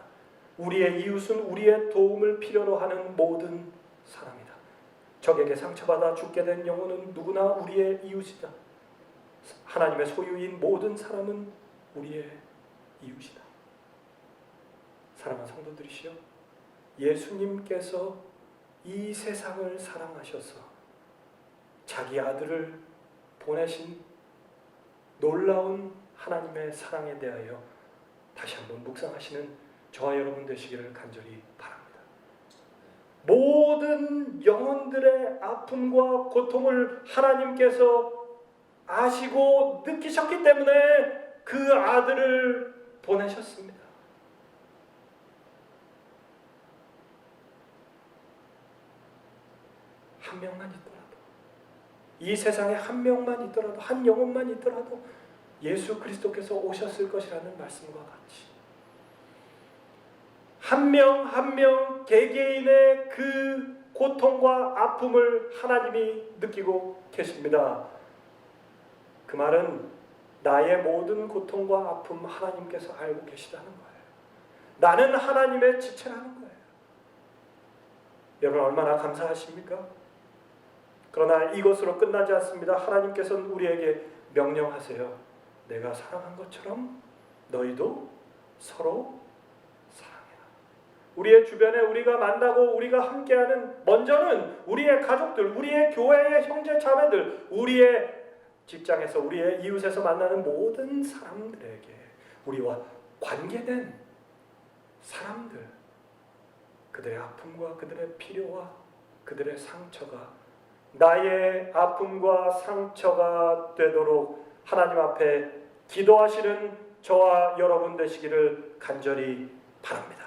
우리의 이웃은 우리의 도움을 필요로 하는 모든 사람이다. 적에게 상처받아 죽게 된 영혼은 누구나 우리의 이웃이다. 하나님의 소유인 모든 사람은 우리의 이웃이다. 사랑하는 성도들이시여, 예수님께서 이 세상을 사랑하셔서 자기 아들을 보내신 놀라운 하나님의 사랑에 대하여 다시 한번 묵상하시는 저와 여러분 되시기를 간절히 바랍니다. 모든 영혼들의 아픔과 고통을 하나님께서 아시고 느끼셨기 때문에 그 아들을 보내셨습니다. 한 명만 있더라도, 이 세상에 한 명만 있더라도, 한 영혼만 있더라도 예수 그리스도께서 오셨을 것이라는 말씀과 같이 한 명 한 명 개개인의 그 고통과 아픔을 하나님이 느끼고 계십니다. 그 말은 나의 모든 고통과 아픔 하나님께서 알고 계시다는 거예요. 나는 하나님의 지체라는 거예요. 여러분, 얼마나 감사하십니까? 그러나 이것으로 끝나지 않습니다. 하나님께서는 우리에게 명령하세요. 내가 사랑한 것처럼 너희도 서로 사랑해라. 우리의 주변에 우리가 만나고 우리가 함께하는, 먼저는 우리의 가족들, 우리의 교회의 형제 자매들, 우리의 직장에서, 우리의 이웃에서 만나는 모든 사람들에게, 우리와 관계된 사람들, 그들의 아픔과 그들의 필요와 그들의 상처가 나의 아픔과 상처가 되도록 하나님 앞에 기도하시는 저와 여러분 되시기를 간절히 바랍니다.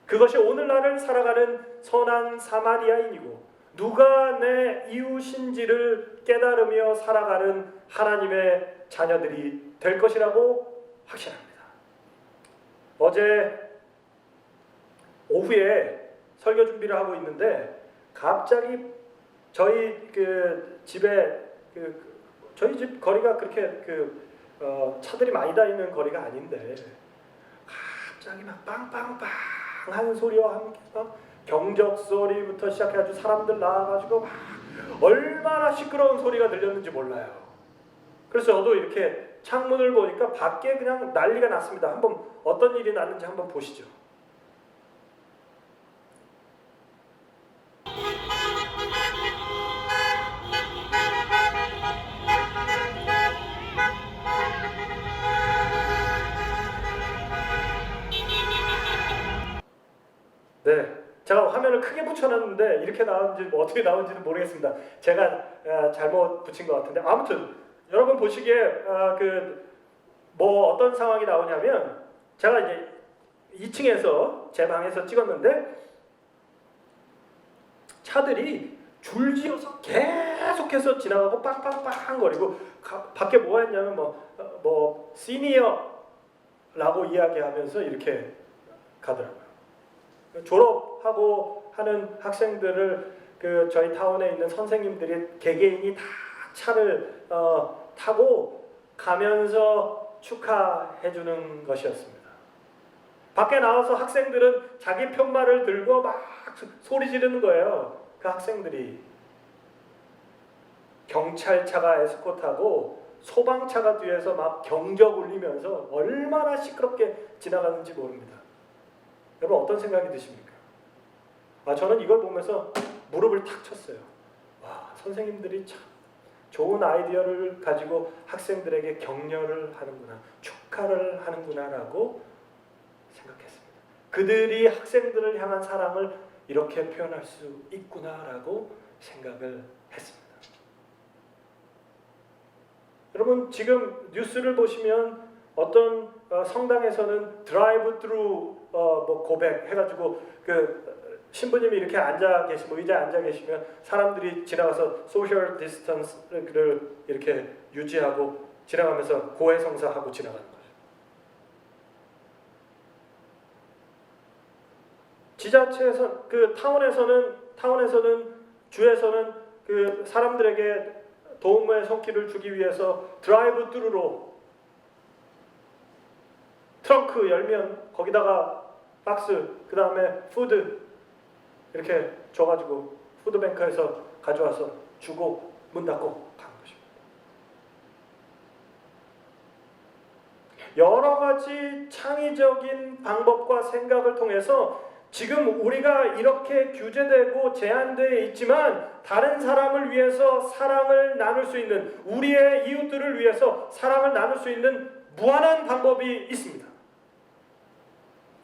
그것이 오늘날을 살아가는 선한 사마리아인이고, 누가 내 이웃인지를 깨달으며 살아가는 하나님의 자녀들이 될 것이라고 확신합니다. 어제 오후에 설교 준비를 하고 있는데 갑자기 저희 집에 저희 집 거리가 그렇게 차들이 많이 다니는 거리가 아닌데 갑자기 막 빵빵빵 하는 소리와 함께 막 경적 소리부터 시작해가지고 사람들 나와가지고 막 얼마나 시끄러운 소리가 들렸는지 몰라요. 그래서 저도 이렇게 창문을 보니까 밖에 그냥 난리가 났습니다. 한번 어떤 일이 났는지 한번 보시죠. 네, 제가 화면을 크게 붙여놨는데 이렇게 나오는지 뭐 어떻게 나오는지는 모르겠습니다. 제가 잘못 붙인 것 같은데 아무튼 여러분 보시기에 뭐 어떤 상황이 나오냐면 제가 이제 2층에서 제 방에서 찍었는데 차들이 줄지어서 계속해서 지나가고 빵빵빵 거리고 밖에 뭐가 있냐면 뭐 시니어라고 이야기하면서 이렇게 가더라고요. 졸업하고 하는 학생들을 저희 타운에 있는 선생님들이 개개인이 다 차를 타고 가면서 축하해 주는 것이었습니다. 밖에 나와서 학생들은 자기 편말을 들고 막 소리 지르는 거예요. 그 학생들이 경찰차가 에스코트하고 소방차가 뒤에서 막 경적 울리면서 얼마나 시끄럽게 지나가는지 모릅니다. 여러분 어떤 생각이 드십니까? 저는 이걸 보면서 무릎을 탁 쳤어요. 와, 선생님들이 참 좋은 아이디어를 가지고 학생들에게 격려를 하는구나, 축하를 하는구나라고 생각했습니다. 그들이 학생들을 향한 사랑을 이렇게 표현할 수 있구나라고 생각을 했습니다. 여러분 지금 뉴스를 보시면 어떤 성당에서는 드라이브 트루 뭐 고백 해가지고 신부님이 이렇게 앉아 계시고 의자에 앉아 계시면 사람들이 지나가서 소셜 디스턴스를 이렇게 유지하고 지나가면서 고해성사하고 지나가는 거죠. 지자체에서 타운에서는 주에서는 사람들에게 도움의 손길을 주기 위해서 드라이브 트루로 트렁크 열면 거기다가 박스, 그 다음에 푸드 이렇게 줘가지고 푸드뱅크에서 가져와서 주고 문 닫고 가는 것입니다. 여러 가지 창의적인 방법과 생각을 통해서 지금 우리가 이렇게 규제되고 제한되어 있지만 다른 사람을 위해서 사랑을 나눌 수 있는, 우리의 이웃들을 위해서 사랑을 나눌 수 있는 무한한 방법이 있습니다.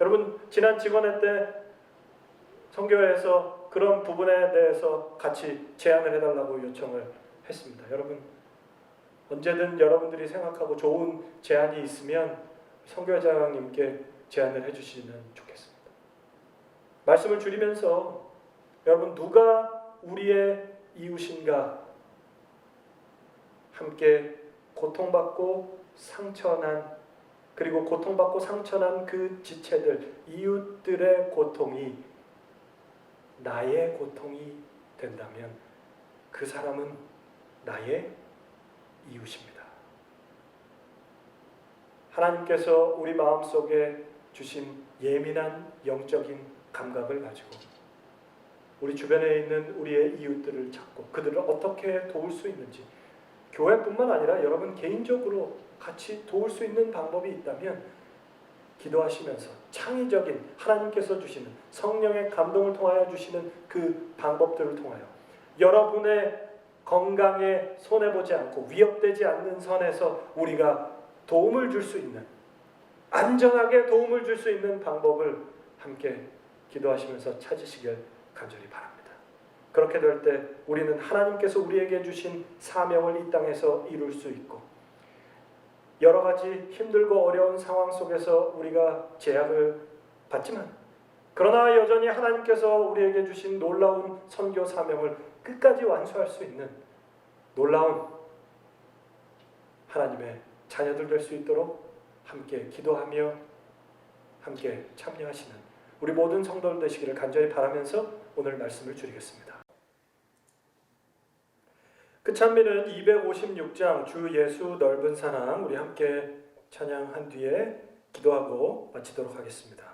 여러분 지난 직원회 때 선교회에서 그런 부분에 대해서 같이 제안을 해달라고 요청을 했습니다. 여러분 언제든 여러분들이 생각하고 좋은 제안이 있으면 선교회장님께 제안을 해주시면 좋겠습니다. 말씀을 줄이면서 여러분 누가 우리의 이웃인가, 함께 고통받고 상처난, 그리고 고통받고 상처난 그 지체들, 이웃들의 고통이 나의 고통이 된다면 그 사람은 나의 이웃입니다. 하나님께서 우리 마음속에 주신 예민한 영적인 감각을 가지고 우리 주변에 있는 우리의 이웃들을 찾고 그들을 어떻게 도울 수 있는지, 교회뿐만 아니라 여러분 개인적으로 같이 도울 수 있는 방법이 있다면 기도하시면서 창의적인 하나님께서 주시는 성령의 감동을 통하여 주시는 그 방법들을 통하여 여러분의 건강에 손해보지 않고 위협되지 않는 선에서 우리가 도움을 줄 수 있는, 안전하게 도움을 줄 수 있는 방법을 함께 기도하시면서 찾으시길 간절히 바랍니다. 그렇게 될 때 우리는 하나님께서 우리에게 주신 사명을 이 땅에서 이룰 수 있고, 여러 가지 힘들고 어려운 상황 속에서 우리가 제약을 받지만 그러나 여전히 하나님께서 우리에게 주신 놀라운 선교 사명을 끝까지 완수할 수 있는 놀라운 하나님의 자녀들 될 수 있도록 함께 기도하며 함께 참여하시는 우리 모든 성도들 되시기를 간절히 바라면서 오늘 말씀을 줄이겠습니다. 그 찬미는 256장 주 예수 넓은 사랑 우리 함께 찬양한 뒤에 기도하고 마치도록 하겠습니다.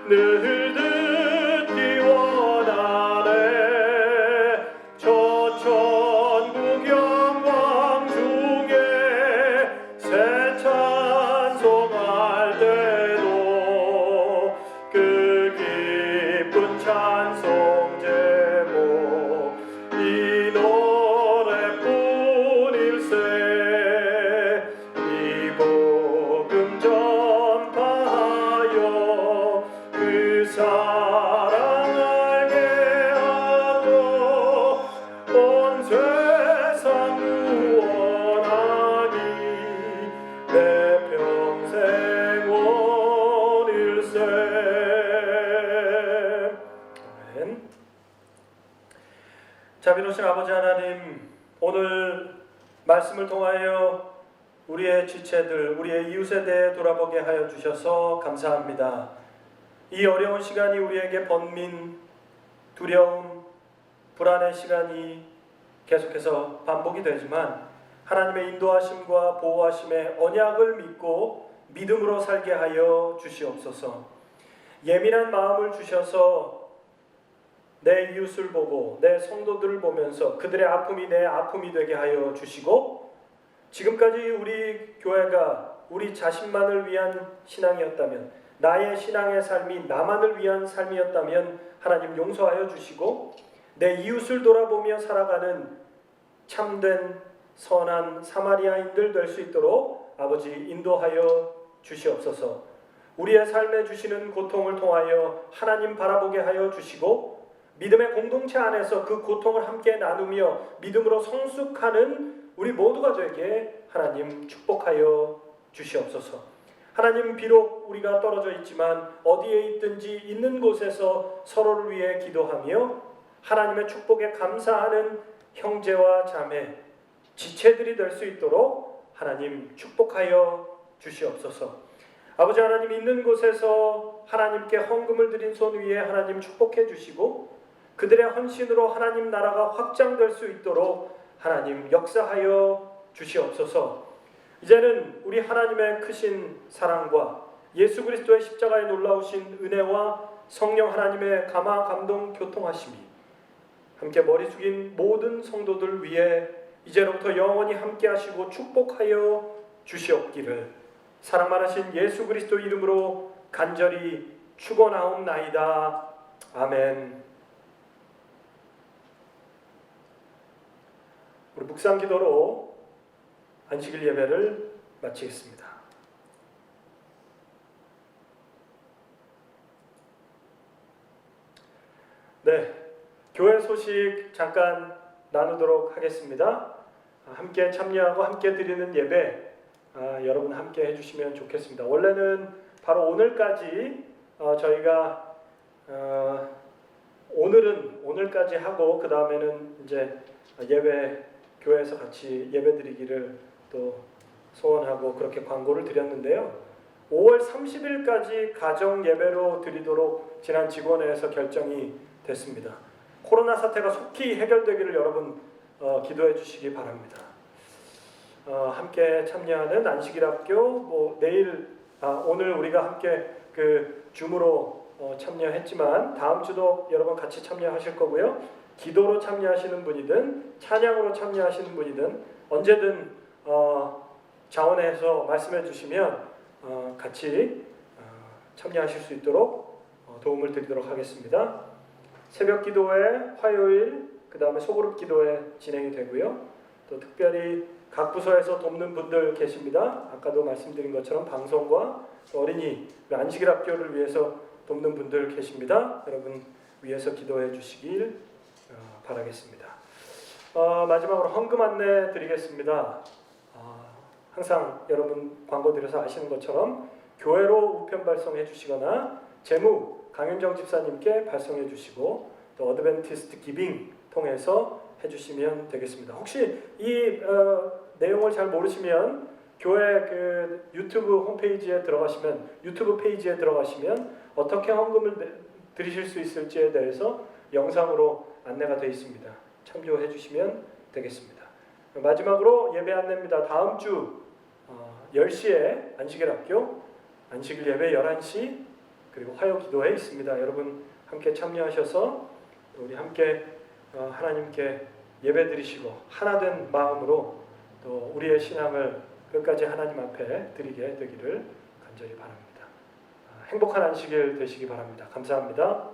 늘 듣기 원하네. 저 천국 영광 중에 새 찬송할 때도 그 기쁜 찬송 제목 이 노래뿐일세. 이 복음 전파하여 그 사랑 알게 하고 온 세상 구원하기 내 평생 원일세. 아멘. 자비로우신 아버지 하나님, 오늘 말씀을 통하여 우리의 지체들, 우리의 이웃에 대해 돌아보게 하여 주셔서 감사합니다. 이 어려운 시간이 우리에게 번민, 두려움, 불안의 시간이 계속해서 반복이 되지만 하나님의 인도하심과 보호하심의 언약을 믿고 믿음으로 살게 하여 주시옵소서. 예민한 마음을 주셔서 내 이웃을 보고 내 성도들을 보면서 그들의 아픔이 내 아픔이 되게 하여 주시고, 지금까지 우리 교회가 우리 자신만을 위한 신앙이었다면, 나의 신앙의 삶이 나만을 위한 삶이었다면 하나님 용서하여 주시고, 내 이웃을 돌아보며 살아가는 참된 선한 사마리아인들 될 수 있도록 아버지 인도하여 주시옵소서. 우리의 삶에 주시는 고통을 통하여 하나님 바라보게 하여 주시고, 믿음의 공동체 안에서 그 고통을 함께 나누며 믿음으로 성숙하는 우리 모두가 되게 하나님 축복하여 주시옵소서. 하나님, 비록 우리가 떨어져 있지만 어디에 있든지 있는 곳에서 서로를 위해 기도하며 하나님의 축복에 감사하는 형제와 자매, 지체들이 될 수 있도록 하나님 축복하여 주시옵소서. 아버지 하나님, 있는 곳에서 하나님께 헌금을 드린 손 위에 하나님 축복해 주시고, 그들의 헌신으로 하나님 나라가 확장될 수 있도록 하나님 역사하여 주시옵소서. 이제는 우리 하나님의 크신 사랑과 예수 그리스도의 십자가에 놀라우신 은혜와 성령 하나님의 감화 감동 교통하심이 함께 머리 숙인 모든 성도들 위해 이제로부터 영원히 함께 하시고 축복하여 주시옵기를 사랑 많으신 예수 그리스도 이름으로 간절히 축원하옵나이다. 아멘. 우리 묵상 기도로 안식일 예배를 마치겠습니다. 네, 교회 소식 잠깐 나누도록 하겠습니다. 함께 참여하고 함께 드리는 예배 여러분 함께 해주시면 좋겠습니다. 원래는 바로 오늘까지 저희가 오늘까지 하고 그 다음에는 이제 예배 교회에서 같이 예배드리기를 또 소원하고 그렇게 광고를 드렸는데요. 5월 30일까지 가정 예배로 드리도록 지난 직원회에서 결정이 됐습니다. 코로나 사태가 속히 해결되기를 여러분 기도해 주시기 바랍니다. 함께 참여하는 안식일학교 오늘 우리가 함께 그 줌으로 참여했지만 다음 주도 여러분 같이 참여하실 거고요. 기도로 참여하시는 분이든 찬양으로 참여하시는 분이든 언제든 자원해서 말씀해 주시면 같이 참여하실 수 있도록 도움을 드리도록 하겠습니다. 새벽 기도회 화요일 그 다음에 소그룹 기도회 진행이 되고요. 또 특별히 각 부서에서 돕는 분들 계십니다. 아까도 말씀드린 것처럼 방송과 어린이 안식일 학교를 위해서 돕는 분들 계십니다. 여러분 위해서 기도해 주시길 바라겠습니다. 마지막으로 헌금 안내 드리겠습니다. 항상 여러분 광고 드려서 아시는 것처럼 교회로 우편 발송해 주시거나 재무 강윤정 집사님께 발송해 주시고 또 어드벤티스트 기빙 통해서 해주시면 되겠습니다. 혹시 이 내용을 잘 모르시면 교회 그 유튜브 홈페이지에 들어가시면 유튜브 페이지에 들어가시면 어떻게 헌금을 드리실 수 있을지에 대해서 영상으로 안내가 되어 있습니다. 참조해 주시면 되겠습니다. 마지막으로 예배 안내입니다. 다음 주 10시에 안식일 학교 안식일 예배 11시 그리고 화요 기도회 있습니다. 여러분 함께 참여하셔서 우리 함께 하나님께 예배드리시고 하나된 마음으로 또 우리의 신앙을 끝까지 하나님 앞에 드리게 되기를 간절히 바랍니다. 행복한 안식일 되시기 바랍니다. 감사합니다.